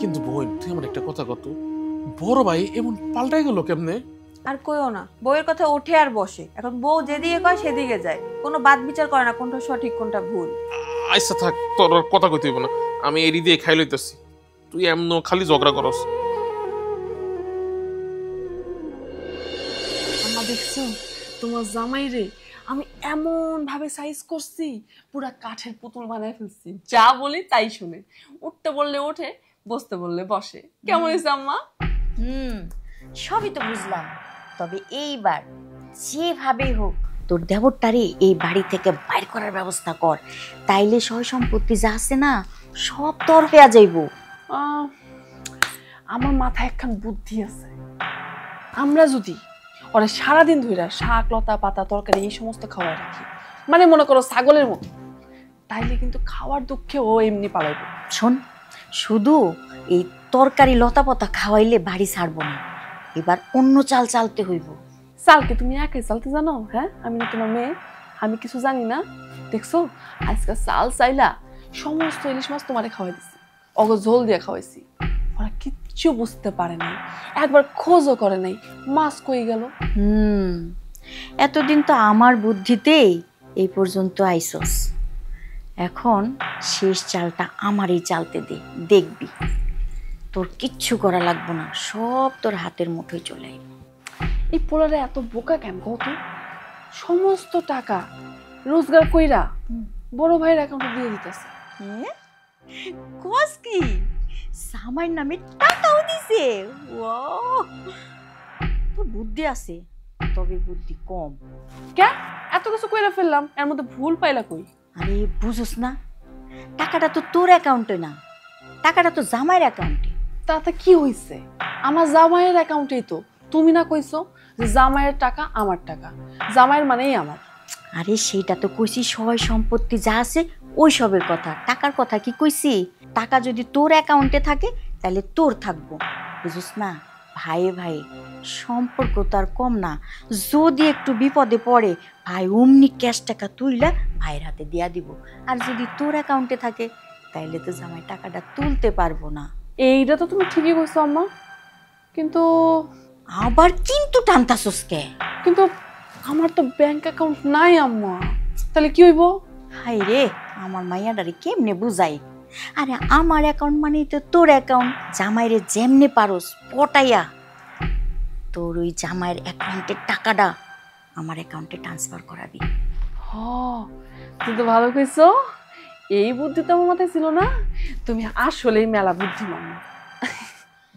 কিন্তু বোন তুই আমার একটা কথা কত, বড় ভাই এমন পাল্টাই গেল কেমনে? আর কইও না, বউয়ের কথা ওঠে আর বসে, এখন বউ যেদিকে কয় সেদিকে যায়, কোনো বাদ বিচার করে না কোনটা সঠিক কোনটা ভুল। আচ্ছা থাক, তোর আর কথা কইতে হইব না, আমি এরি দিয়ে খাই লইতেছি, তুই এমন খালি ঝগড়া করস। আম্মা দেখছো তোমার জামাই রে আমি এমন ভাবে সাইজ করছি, পুরা কাঠের পুতুল বানায় ফেলছি, যা বলি তাই শুনে, উঠতে বললে ওঠে, বসতে বললে বসে। কেমন হয়েছে আম্মা? সবই তো বুঝলাম, তবে এইবার যেভাবেই হোক তোর দেবরটারে এই বাড়ি থেকে বাইর করার ব্যবস্থা কর, তাইলে সয় সম্পত্তি যা আছে না সব তোর হয়ে যাইব। আমার মাথায় একখান বুদ্ধি আছে, আমরা যদি ওরা সারাদিন ধরে শাক লতা পাতা তরকারি এই সমস্ত খাওয়াই রাখি, মানে মনে করো ছাগলের মতো, তাইলে কিন্তু খাওয়ার দুঃখে ও এমনি পালাইবে। শোন, শুধু এই তরকারি লতা পাতা খাওয়াইলে বাড়ি ছাড়বো না, এবার অন্য চাল চালতে হইব। চালকে তুমি একাই চালতে জানো? হ্যাঁ, আমি না তোমার মেয়ে, আমি কিছু জানি না? দেখছো আজকাল চাল চাইলা সমস্ত ইলিশ মাছ তোমারে খাওয়াই দিছি, অগ ঝোল দিয়ে খাওয়াইছি, ওরা কিচ্ছু বুঝতে পারে নাই, একবার খোঁজও করে নাই মাছ কই গেল। এতদিন তো আমার বুদ্ধিতেই এই পর্যন্ত আইসস, এখন শেষ চালটা আমারই চালতে দে, দেখবি তোর কিচ্ছু করা লাগবে না, সব তোর হাতের মুঠোয় চলে আইব। এই পোলারে এত বোকা কেন কত? সমস্ত টাকা রোজগার কইরা বড় ভাইয়ের অ্যাকাউন্টে দিয়ে দিতেছে। কস কি সামার নামে টাকাও দিছে? তোর বুদ্ধি আছে, তবে বুদ্ধি কম। কে এত কিছু কইরা ফেললাম, এর মধ্যে ভুল পাইলা কই? আরে বুঝোস না, টাকাটা তো তোর অ্যাকাউন্টে না, টাকাটা তো জামাইয়ের অ্যাকাউন্টে। তাতে কি হইছে? আমার জামাইয়ের অ্যাকাউন্টেই তো। তুমি না কইছো যে জামাইয়ের টাকা আমার টাকা, জামাইয়ের মানেই আমার। আরে সেইটা তো কইছি সয় সম্পত্তি যা আছে ওই সবের কথা, টাকার কথা কি কইছি? টাকা যদি তোর অ্যাকাউন্টে থাকে তাহলে তোর থাকবো, বুঝোস না? ভাই ভাই সম্পর্ক তো আর কম না। যদি একটু বিপদে পড়ে ভাই অমনি ক্যাশ টাকা তুইলা ভাইয়ের হাতে দিয়া দিব। আর যদি তোর অ্যাকাউন্টে থাকে তাইলে তো জামাই টাকাটা তুলতে পারবো না। এইটা তো তুমি ঠিকই কইছো আম্মা, কিন্তু আবার কিন্তু টানতাছস কে? কিন্তু আমার তো ব্যাংক অ্যাকাউন্ট নাই আম্মা, তাহলে কি হইব? হাই রে, আমার মাইয়াডারে কেমনে বুঝাই? আরে আমার অ্যাকাউন্ট মানেই তো তোর অ্যাকাউন্ট। জামাইরে যেমনে পারোস পটাইয়া তোর ওই জামাইয়ের অ্যাকাউন্টের টাকাটা আমার অ্যাকাউন্টে ট্রান্সফার করাবি। হ, তুমি তো ভালো কইছো। এই বুদ্ধি তো আমার মাথায় ছিল না। তুমি আসলেই মেলা বুদ্ধিমান।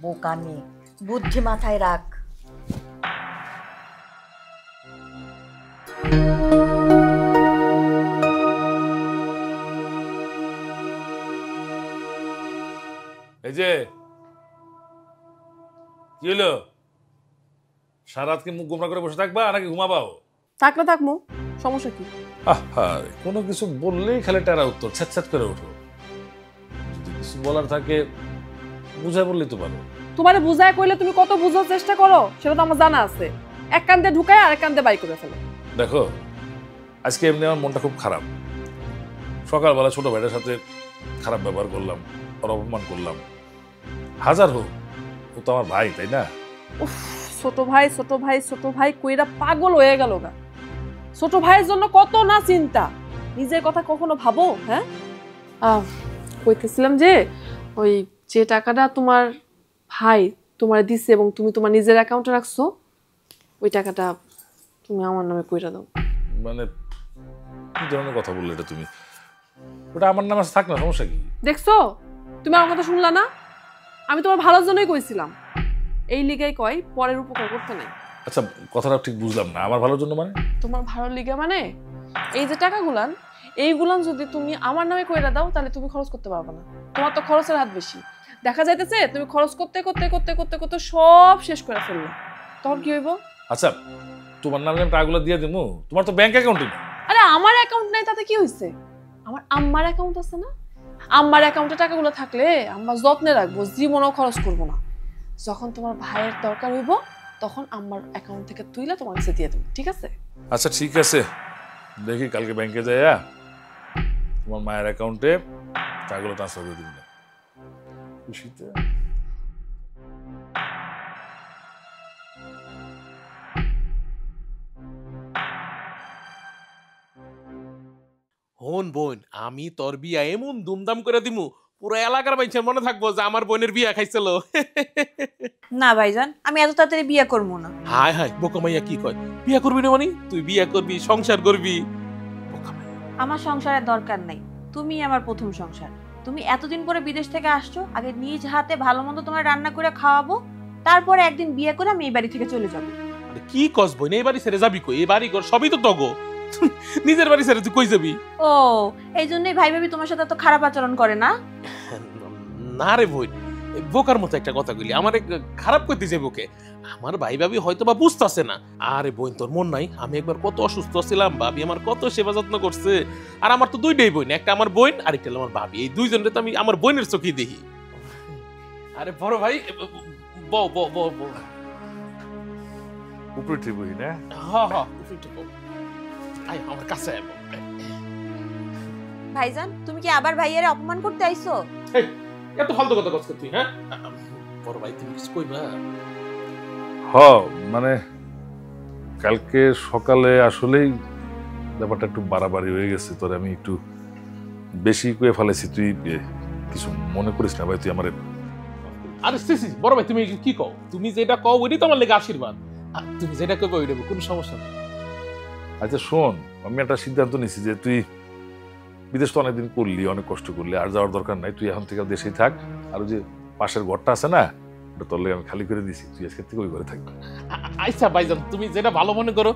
বোকা মেয়ে, বুদ্ধি মাথায় রাখ। এই যে কি হলো, সারা রাত কি মুখ গোমরা করে বসে থাকবা নাকি ঘুমাবাও? থাকলে থাকমু, সমস্যা কি? কোনো কিছু বললেই খালি টেরা উত্তর, ছ্যাঁত করে ওঠো। যদি কিছু বলার থাকে বুঝাই বললেই তো পারো। তোমারে বুঝায় কইলে তুমি কত বুঝার চেষ্টা করো সেটা তো আমার জানা আছে। এক কান্দে ঢুকায় আর এক কান্দে বাই করে ফেলে। দেখো, আজকে এমনি আমার মনটা খুব খারাপ। সকালবেলা ছোট ভাইটার সাথে খারাপ ব্যবহার করলাম, ওর অপমান করলাম। হাজার হোক, ও তো আমার ভাই, তাই না? উফ, ছোট ভাই ছোট ভাই ছোট ভাই কইরা পাগল হয়ে গেল গা। ছোট ভাইয়ের জন্য কত না চিন্তা, নিজের কথা কখনো ভাবো? হ্যাঁ, কইতেছিলাম যে ওই যে টাকাটা তোমার ভাই তোমার দিছে এবং তুমি তোমার নিজের অ্যাকাউন্টে রাখছো, ওই টাকাটা তুমি আমার নামে কইরা দাও। মানে কি ধরনের কথা বললে এটা তুমি? ওটা আমার নামে থাক না, সমস্যা কি? দেখছো, তুমি আমার কথা শুনলা না? আমি তোমার ভালোর জন্যই কইছিলাম। এই লিগাই কয় পরের উপকার করতে নাই। আচ্ছা, কথাটা ঠিক বুঝলাম না। আমার ভালোর জন্য মানে? তোমার ভালোর লিগা মানে এই যে টাকাগুলান, এইগুলান যদি তুমি আমার নামে কইরা দাও তাহলে তুমি খরচ করতে পারবে না। তোমার তো খরচের হাত বেশি। দেখা যাইতেছে তুমি খরচ করতে করতে করতে করতে করতে সব শেষ করে ফেললে, তখন কি হইব? আচ্ছা, তোমার নামে আমি টাকাগুলো দিয়ে দেবো? তোমার তো ব্যাংক অ্যাকাউন্টই না। আরে আমার অ্যাকাউন্ট নাই তাতে কি হইছে? আমার আম্মার অ্যাকাউন্ট আছে না? আম্মার অ্যাকাউন্টে টাকাগুলো থাকলে আম্মা যত্নে রাখবো, জীবনও খরচ করবো না। যখন তোমার ভাইয়ের দরকার হইব তখন আম্মার অ্যাকাউন্ট থেকে তুইলা তোমার কাছে দিয়ে দেবো, ঠিক আছে? আচ্ছা ঠিক আছে, দেখি কালকে ব্যাংকে যাইয়া তোমার মায়ের অ্যাকাউন্টে টাকাগুলো ট্রান্সফার করে দিন। খুশিতে হন বোন, আমি তোর বিয়া এমন দুমদাম করে দিমু পুরো এলাকার মানুষের মনে থাকবো যে আমার বোনের বিয়া খাইছিল। না ভাইজান, আমি এত তাড়াতাড়ি বিয়ে করবো না। হায় হায়, বোকা মাইয়া কি কয়? বিয়া করবি না মানে? তুই বিয়া করবি, সংসার করবি? বোকা মাইয়া। আমার সংসারের দরকার নাই, তুমি আমার প্রথম সংসার। তুমি এতদিন পরে বিদেশ থেকে আসছো, আগে নিজ হাতে ভালো মন্দ তোমার রান্না করে খাওয়াবো, তারপরে একদিন বিয়ে করে আমি এই বাড়ি থেকে চলে যাবো। আরে কি কস বোন, এই বাড়ি ছেড়ে যাবি কই? এই বাড়ি ঘর সবই তো তগো। নিজের বাড়ি ছেড়ে তুই কই যাবি? ও, এই জন্যই ভাই ভাবি তোমার সাথে এত খারাপ আচরণ করে না? না রে বোন, বোকার মতো একটা কথা কইলি, আমার খারাপ করতে যাবো কে? আমার ভাই ভাবি হয়তো বা বুঝতেছে না। আরে বোন, তোর মন নাই আমি একবার কত অসুস্থ ছিলাম, ভাবি আমার কত সেবা যত্ন করছে। আর আমার তো দুইটাই বোন, একটা আমার বোন আর একটা আমার ভাবি। এই দুইজনের তো আমি আমার বোনের চোখে দেখি। আরে বড় ভাই, বউ বউ বউ বউ উপরে ঠিক বই না? হ্যাঁ হ্যাঁ, উঠে বউ। আয় আমার কাছে আয় বউ। ভাইজান, তুমি কি আবার ভাইয়ারে অপমান করতে আইছো? এই, এত ফালতু কথা কস তুই? হ্যাঁ বড় ভাই, তুমি কিছু কইবা? মানে কালকে সকালে আসলেই ব্যাপারটা একটু বাড়াবাড়ি হয়ে গেছে। তোরে আমি একটু বেশি কয়ে ফেলেছি। তুই কিছু মনে করিস না ভাই, তুই আমার। আরে সিসি বড় ভাই, তুমি কি কও? তুমি যেটা কও ওইটাই তো আমার লেগে আশীর্বাদ। আর তুমি যেটা কইবে ওইটা কোনো সমস্যা নেই। আচ্ছা শোন, আমি একটা সিদ্ধান্ত নিছি যে তুই বিদেশ তো অনেকদিন করলি, অনেক কষ্ট করলি, আর যাওয়ার দরকার নাই। তুই এখন থেকে দেশেই থাক। আর ওই যে পাশের ঘরটা আছে না, ওটা তোর লেগে আমি খালি করে দিছি। তুই আজকে থেকে ওই ঘরে থাকবি। আচ্ছা ভাইজান, তুমি যেটা ভালো মনে করো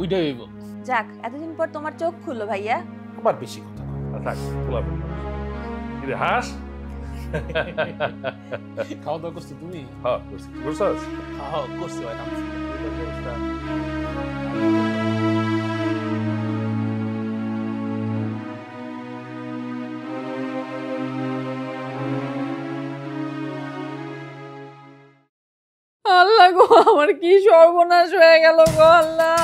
ওইটাই হইব। যাক, এতদিন পর তোমার চোখ খুললো ভাইয়া। আবার বেশি কথা কও। থাক, খোলাবে কিরে হাস। খাওয়া দাওয়া করছো তুমি? হ্যাঁ করছি, করছস? হ্যাঁ করছি ভাই। আল্লাহ আমার কি সর্বনাশ হয়ে গেল গো আল্লাহ।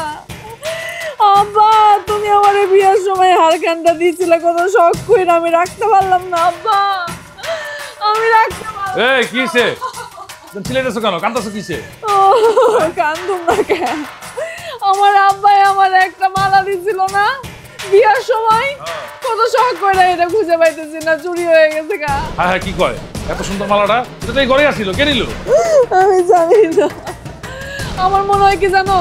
আব্বা তুমি আমার বিয়ের সময় হারখানটা দিয়েছিলে কত শখ কইরা, আমি রাখতে পারলাম না আব্বা, আমি রাখতে পারলাম। এই কিছে তুমি চিল্লাইতেছো কেন, কাঁদতেছো কিছে? ও কান্দুম না কেন, আমার আব্বাই আমার একটা মালা দিছিল না বিয়ার সময়, কত শখ কইরা এটা খুঁজে পাইতেছি না, চুরি হয়ে গেছে গা। হ্যাঁ হ্যাঁ কি কয়, এত সুন্দর মালাটা এটা তো এই ঘরে আসছিল, কে নিল? আমি জানি না, আমার মনে হয় কি জানো,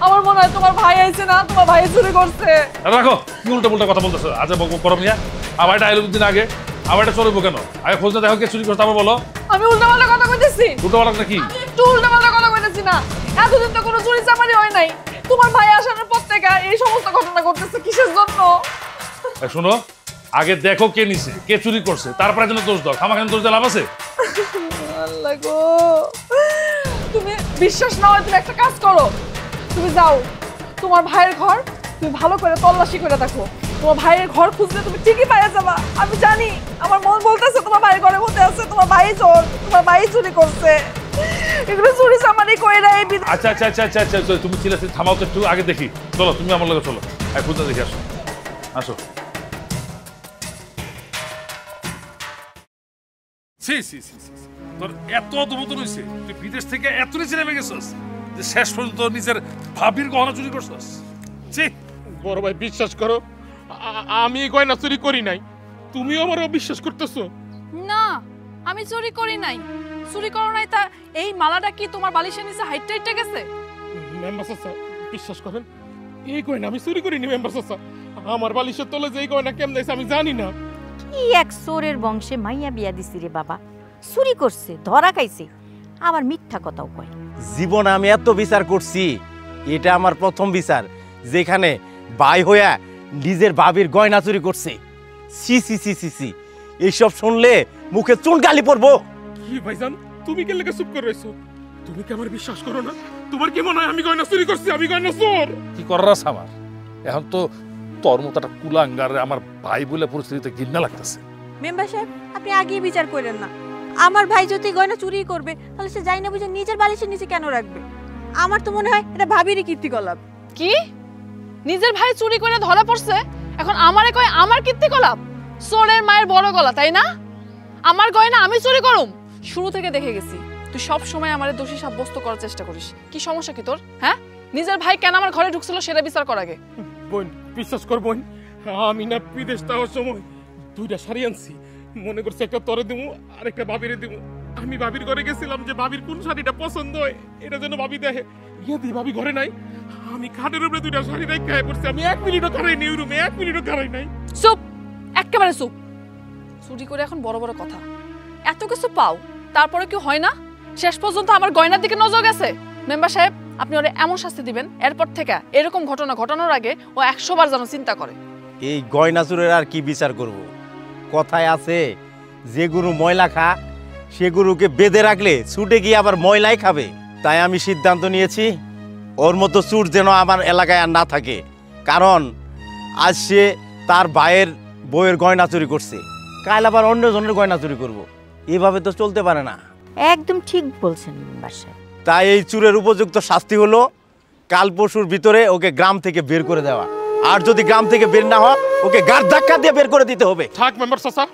আমার মনে হয় তোমার ভাই আইছে না, তোমার ভাই চুরি করছে। রাখো, কি উল্টা পুল্টা কথা বলতেছো, আজ করম নিয়া। আমার এটা আইলো দুদিন আগে, আমার এটা চলবো কেন? আগে খোঁজ না দেখো কে চুরি করছে, তারপর বলো। আমি উল্টাপাল্টা কথা কইতেছি? উল্টাপাল্টা কি? আমি একটু উল্টাপাল্টা কথা কইতেছি না, এতদিন তো কোনো চুরি চামারি হয় নাই, তোমার ভাই আসার পর থেকে এই সমস্ত ঘটনা ঘটতেছে কিসের জন্য? শোনো, আগে দেখো কে নিছে, কে চুরি করছে, তারপরে যেন দোষ দাও। খামাখান দোষ দিয়ে লাভ আছে? আল্লাহ গো, তুমি বিশ্বাস না হয় তুমি একটা কাজ করো, তুমি যাও তোমার ভাইয়ের ঘর, তুমি ভালো করে তল্লাশি করে দেখো, তোমার ভাইয়ের ঘর খুঁজলে তুমি ঠিকই পাওয়া যাবা। আমি জানি, আমার মন বলতেছে তোমার ভাইয়ের ঘরের মধ্যে আছে, তোমার ভাই চোর, তোমার ভাই চুরি করছে, এগুলো চুরি চামারি কইরা এই আচ্ছা আচ্ছা আচ্ছা আচ্ছা আচ্ছা তুমি চিল্লাচ্ছি, থামাও তো একটু, আগে দেখি। চলো তুমি আমার লগে চলো, আগে খুঁজতে দেখি, আসো আসো। সি সি সি সি, তোর এত অধমতন হইছে, তুই বিদেশ থেকে এত নিচে নেমে গেছস যে শেষ পর্যন্ত নিজের ভাবির গহনা চুরি করছস। ছি বড় ভাই বিশ্বাস করো, আমি এই গয়না চুরি করি নাই, তুমিও আমারও বিশ্বাস করতেছো না, আমি চুরি করি নাই। চুরি করো নাই তা এই মালাটা কি তোমার বালিশের নিচে হাইটটা হাইটটা গেছে? মেম্বার চাচা বিশ্বাস করেন, এই গয়না আমি চুরি করিনি মেম্বার চাচা, আমার বালিশের তলে যে এই গয়না কেমন আছে আমি জানি না। কি এক চোরের বংশে মাইয়া বিয়া দিছি রে বাবা, চুরি করছে, ধরা খাইছে, আবার মিথ্যা কথাও কয়। জীবনে আমি এত বিচার করছি, এটা আমার প্রথম বিচার যেখানে ভাই হইয়া নিজের বাবির গয়না চুরি করছে। সি সি সি সি সি, এইসব শুনলে মুখে চুনকালি পড়বো। কি ভাইজান, তুমি কে লেগে চুপ করে রইছো? তুমি কি আমার বিশ্বাস করো না? তোমার কি মনে হয় আমি গয়না চুরি করছি? আমি গয়না চোর? কি করার আছে আমার? এখন তো তোর মতো একটা কুলাঙ্গার আমার ভাই বলে পরিস্থিতিতে ঘৃণা লাগতেছে। মেম্বার সাহেব, আপনি আগেই বিচার করেন না। আমার ভাই যদি গয়না চুরি করবে তাহলে সে যাই না বুঝে নিজের বালিশের নিচে কেন রাখবে? আমার তো মনে হয় এটা ভাবিরই কীর্তিকলাপ। কি নিজের ভাই চুরি করে ধরা পড়ছে, এখন আমারে কয় আমার কীর্তিকলাপ? চোরের মায়ের বড় গলা, তাই না? আমার গয়না আমি চুরি করুম? শুরু থেকে দেখে গেছি তুই সব সময় আমারে দোষী সাব্যস্ত করার চেষ্টা করিস। কি সমস্যা কি তোর? হ্যাঁ, নিজের ভাই কেন আমার ঘরে ঢুকছিল সেটা বিচার কর আগে। বোন বিশ্বাস কর বোন, আমি না বিদেশ যাওয়ার সময় দুইটা শাড়ি আনছি, মনে করছি একটা তরে দেবো আর একটা ভাবিরে দেবো। আমি ভাবির ঘরে গেছিলাম যে ভাবির কোন শাড়িটা পছন্দ হয় এটা যেন ভাবি দেখে, গিয়ে দিই ভাবি ঘরে নাই, আমি খাটের উপরে দুইটা শাড়ি রেখে খাই পড়ছি। আমি 1 মিনিটও খারাই নেই রুমে, 1 মিনিটও খারাই নাই। চুপ, একেবারে চুপ। চুরি করে এখন বড় বড় কথা, এত কিছু পাও তারপরে কি হয় না? শেষ পর্যন্ত আমার গয়নার দিকে নজর গেছে। মেম্বার সাহেব, আপনি ওরে এমন শাস্তি দিবেন এরপর থেকে এরকম ঘটনা ঘটানোর আগে ও 100 বার যেন চিন্তা করে। এই গয়না চুরের আর কি বিচার করব? কথায় আছে, যে গরু ময়লা খা সে গরুকে বেঁধে রাখলে ছুটে গিয়ে আবার ময়লাই খাবে। তাই আমি সিদ্ধান্ত নিয়েছি ওর মতো চুর যেন আমার এলাকায় আর না থাকে, কারণ আজ সে তার ভাইয়ের বইয়ের গয়না চুরি করছে, কাল আবার অন্য জনের গয়না চুরি করব। এভাবে তো চলতে পারে না। একদম ঠিক বলছেন মেম্বার সাহেব। তাই এই চুরের উপযুক্ত শাস্তি হলো কাল পরশুর ভিতরে ওকে গ্রাম থেকে বের করে দেওয়া, আর যদি গ্রাম থেকে বের না হয় ওকে গাড় ধাক্কা দিয়ে বের করে দিতে হবে। থাক মেম্বার চাচা,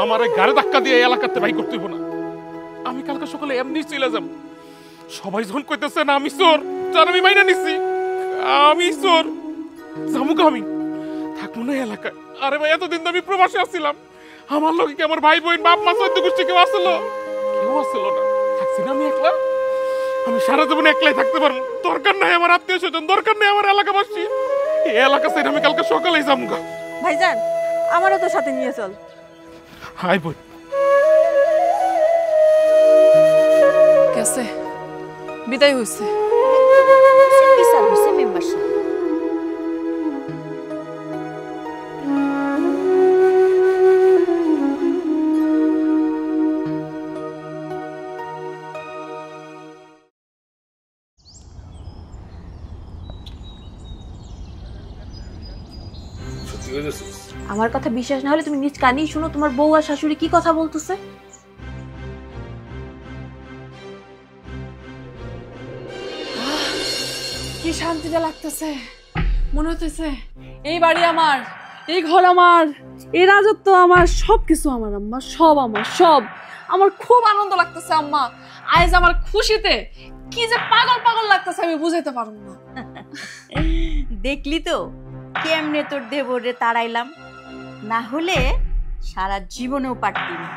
আমার গাড়ি ধাক্কা দিয়ে এলাকাতে বাই করতে হইব না। আমি কালকে সকালে এমনি চলে যাব। সবাই যখন কইতেছে না আমি চোর, তার আমি মাইনা নিছি আমি চোর, জামুক আমি থাকবো না এলাকায়। আরে ভাই, এতদিন তো আমি প্রবাসে আসছিলাম, আমার লোকে কি আমার ভাই বোন বাপ মা চোদ্দ গোষ্ঠী কেউ আসলো? কেউ আসলো না, থাকছি না আমি একলা। আমি সারা জীবন একলাই থাকতে পারবো, দরকার নাই আমার আত্মীয় স্বজন, দরকার নেই আমার এলাকাবাসী। এই এলাকা সাইড আমি কালকে সকালেই যাবো। ভাইজান, আমারও তো সাথে নিয়ে চল। হাই বোন, গেছে, বিদায় হইছে। বিচার হচ্ছে মেম্বার সাহেব। আমার কথা বিশ্বাস না হলে তুমি নিজ কানেই শুনো তোমার বউ আর শাশুড়ি কি কথা বলতেছে। কি শান্তিটা লাগতেছে, মনে হইতেছে এই বাড়ি আমার, এই ঘর আমার, এই রাজত্ব আমার, সবকিছু আমার আম্মা, সব আমার, সব আমার। খুব আনন্দ লাগতেছে আম্মা, আজ আমার খুশিতে কি যে পাগল পাগল লাগতেছে আমি বুঝাইতে পারবো না। দেখলি তো কেমনে তোর দেবরে তাড়াইলাম, না হলে সারা জীবনেও পারতি না।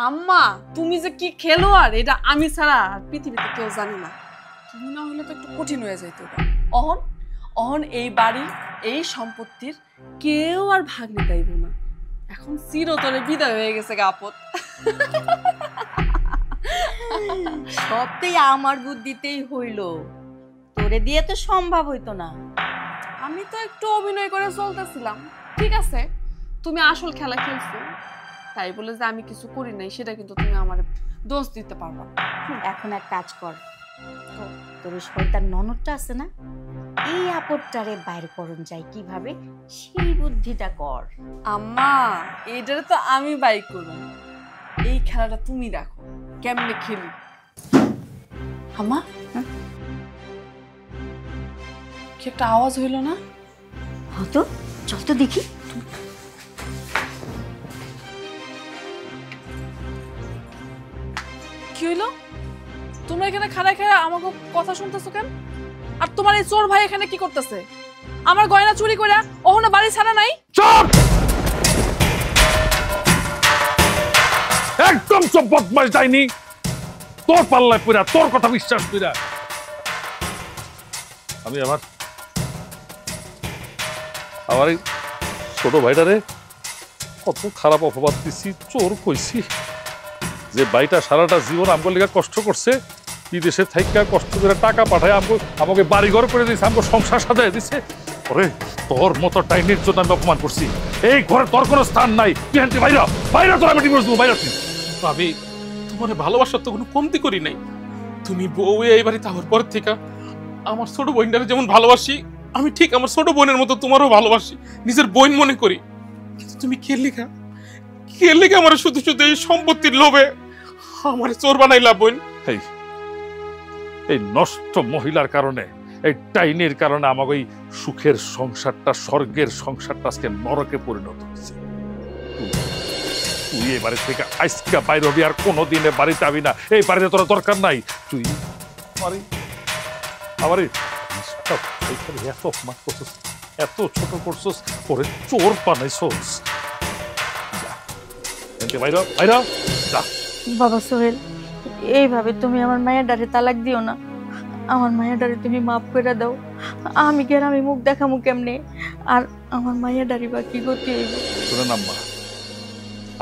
আম্মা তুমি যে কি খেলোয়াড় এটা আমি ছাড়া আর পৃথিবীতে কেউ জানে না। তুমি না হলে তো একটু কঠিন হয়ে যাইতো। অহন অহন এই বাড়ি এই সম্পত্তির কেউ আর ভাগ নিতাইব না, এখন চিরতরে বিদায় হয়ে গেছে আপদ। সবটাই আমার বুদ্ধিতেই হইল, তোরে দিয়ে তো সম্ভব হইতো না। আমি তো একটু অভিনয় করে চলতেছিলাম, ঠিক আছে, তুমি আসল খেলা খেলছো, তাই বলে যে আমি কিছু করি নাই সেটা কিন্তু তুমি আমার দোষ দিতে পারবা। এখন এক কাজ কর, তোর শয়তান ননদটা আছে না, এই আপদটারে বাইর করন যায় কিভাবে সেই বুদ্ধিটা কর। আম্মা এইটারে তো আমি বাই করব, এই খেলাটা তুমি রাখো কেমনে খেলি। আম্মা কি একটা আওয়াজ হইলো না? হতো, চল তো দেখি। কি হইলো? তোমরা এখানে খাড়ায় খাড়ায় আমাকে কথা শুনতেছো কেন? আর তোমার এই চোর ভাই এখানে কি করতেছে? আমার গয়না চুরি করে ওখানে বাড়ি ছাড়া নাই? চুপ! একদম চুপ বদমাশ যায়নি, তোর পাল্লায় পুরা, তোর কথা বিশ্বাস কইরা আমি আমার এই ছোট ভাইটারে কত খারাপ অপবাদ দিছি, চোর কইছি। যে ভাইটা সারাটা জীবন আমগো লেগে কষ্ট করছে, বিদেশে থাইকা কষ্ট করে টাকা পাঠায় আমাকে বাড়িঘর করে দিয়েছে, আমাকে সংসার সাজায় দিছে। ওরে তোর মতো টাইনের জন্য আমি অপমান করছি, এই ঘরে তোর কোনো স্থান নাই, তুই হান্তি বাইরা বাইরা, তোর আমি ডিভোর্স দেবো, বাইরা তুই। ভাবি তোমার ভালোবাসার তো কোনো কমতি করি নাই, তুমি বউ এই বাড়িতে হওয়ার পর থেকে আমার ছোট বোনটারে যেমন ভালোবাসি, আমি ঠিক আমার ছোট বোনের মতো তোমারও ভালোবাসি, নিজের বোন মনে করি। কিন্তু তুমি কে লেখা আমার শুধু শুধু এই সম্পত্তির লোভে আমার চোর বানাইলা বোন। এই নষ্ট মহিলার কারণে, এই টাইনের কারণে আমাকে ওই সুখের সংসারটা, স্বর্গের সংসারটা আজকে নরকে পরিণত হয়েছে। তুই এই বাড়ি থেকে আজকে বাইরে হবি, আর কোনোদিনে বাড়িতে আবি না, এই বাড়িতে তোর দরকার নাই। তুই আমার এত অপমান করছিস, এত ছোট করছিস, পরে চোর বানাইছস। বাইরে বাইরে যা। বাবা সোহেল, এইভাবে তুমি আমার মায়ের ডারে তালাক দিও না, আমার মায়ের ডারে তুমি মাফ করে দাও। আমি গ্রামে মুখ দেখামু কেমনে, আর আমার মায়ের ডারি বা কি গতি হইব। শুনেন আম্মা,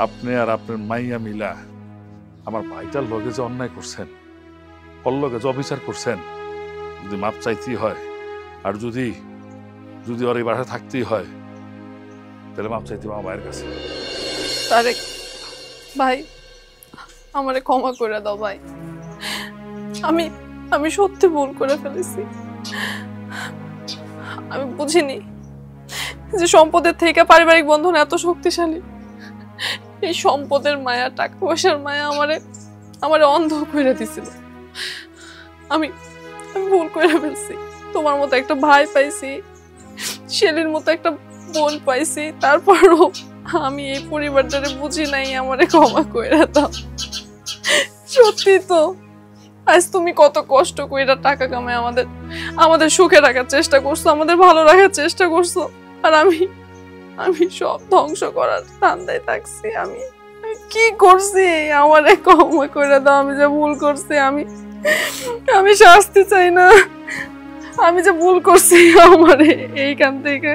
আপনি আর আপনার মাইয়া মিলা আমার ভাইটার লগে যে অন্যায় করছেন, ওর লগে যে অবিচার করছেন, যদি মাপ চাইতেই হয়, আর যদি ওর এই বাসায় থাকতেই হয়, তাহলে মাপ চাইতে আমার ভাইয়ের কাছে। তারেক ভাই, আমারে ক্ষমা করে দাও ভাই, আমি সত্যি ভুল করে ফেলেছি। আমি বুঝিনি যে সম্পদের থেকে পারিবারিক বন্ধন এত শক্তিশালী। এই সম্পদের মায়া, টাকা পয়সার মায়া আমারে অন্ধ করে দিছিল। আমি ভুল করে ফেলছি। তোমার মতো একটা ভাই পাইছি, শেলির মতো একটা বোন পাইছি, তারপরও আমি এই পরিবারটারে বুঝি নাই, আমারে ক্ষমা করে দাও। সত্যি তো, আজ তুমি কত কষ্ট কইরা টাকা কামায় আমাদের সুখে রাখার চেষ্টা করছো, আমাদের ভালো রাখার চেষ্টা করছো, আর আমি সব ধ্বংস করার ধান্দায় থাকছি। আমি কি করছি? আমারে ক্ষমা করে দাও, আমি যে ভুল করছি, আমি শাস্তি চাই না, আমি যে ভুল করছি, আমারে এইখান থেকে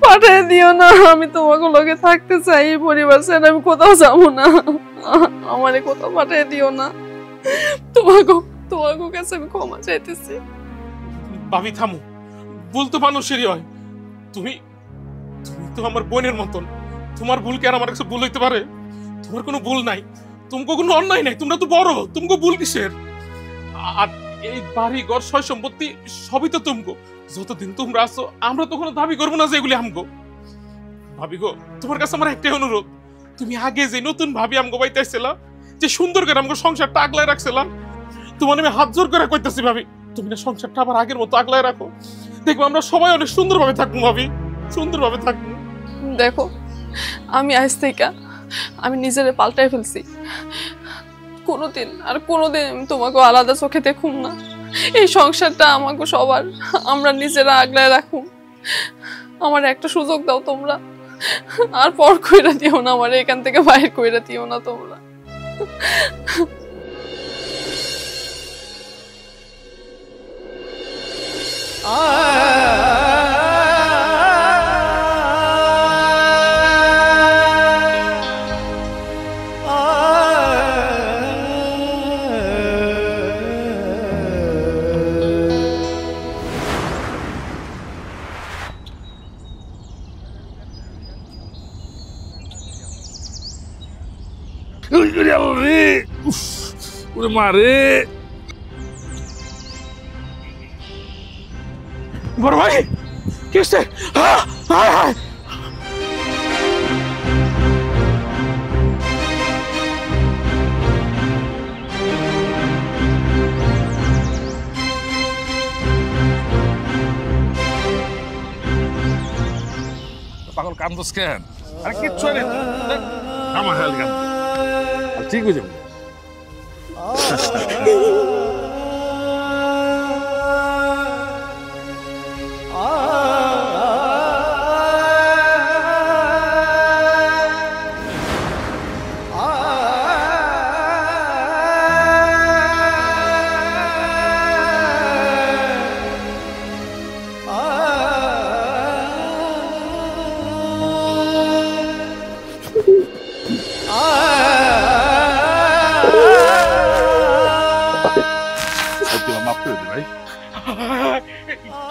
পাঠিয়ে দিও না। আমি তোমাকে লগে থাকতে চাই, এই পরিবার ছেড়ে আমি কোথাও যাবো না, আমারে কোথাও পাঠিয়ে দিও না। তোমাকে কাছে আমি ক্ষমা চাইতেছি। ভাবি থামো, ভুল তো মানুষেরই হয়। তুমি তো আমার বোনের মতন, তোমার ভুল কি আর আমার কাছে ভুল হইতে পারে? তোমার কোনো ভুল নাই, তোমাকে কোনো অন্যায় নাই, তোমরা তো বড়, তোমাকে ভুল কিসের? আর এই বাড়ি ঘর সয় সম্পত্তি সবই তো তুমগো। যতদিন তোমরা আসো আমরা তো কোনো দাবি করবো না যে এগুলি আমগো। ভাবি গো, তোমার কাছে আমার একটাই অনুরোধ, তুমি আগে যে নতুন ভাবি আমগো বাইতে আসছিলা, যে সুন্দর করে আমগো সংসারটা আগলায় রাখছিলাম, তোমার আমি হাত জোর করে কইতেছি ভাবি, তুমি না সংসারটা আবার আগের মতো আগলায় রাখো, দেখবো আমরা সবাই অনেক সুন্দরভাবে থাকবো ভাবি, সুন্দরভাবে থাকবো। দেখো আমি আজ থেকে আমি নিজেরে পাল্টাই ফেলছি, কোনোদিন আর কোনোদিন তোমাকে আলাদা চোখে দেখুম না। এই সংসারটা আমাকে সবার, আমরা নিজেরা আগলায় রাখুম। আমার একটা সুযোগ দাও তোমরা, আর পর কইরা দিও না, আমার এখান থেকে বাইরে কইরা দিও না তোমরা। ওরে মারে বড় ভাই কি হচ্ছে? পাগল কান্দোস কেন? আরে কিচ্ছু নেই, আমার হেল কান্দ ঠিক হয়ে যাবে।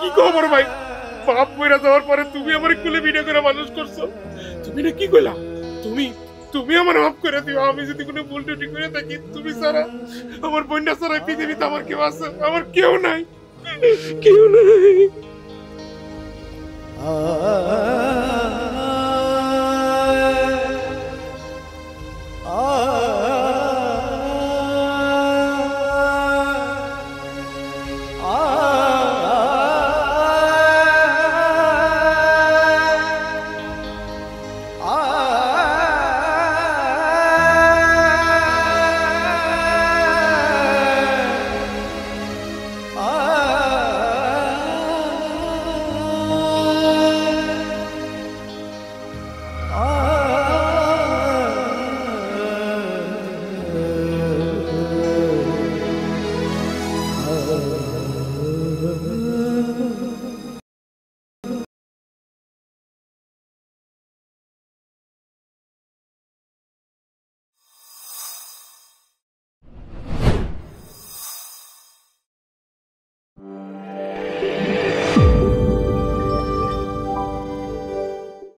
কি খবর ভাই? বাপ মরে যাওয়ার পরে তুমি আমার কুলে ভিডিও করে মানুষ করছো, তুমি না কি কইলা? তুমি আমার মাফ করে দিও। আমি যদি কোনো ভুল ত্রুটি করে থাকি, তুমি ছাড়া আমার বোনটা ছাড়া পৃথিবীতে আমার কেউ আছে? আমার কেউ নাই, কেউ নাই।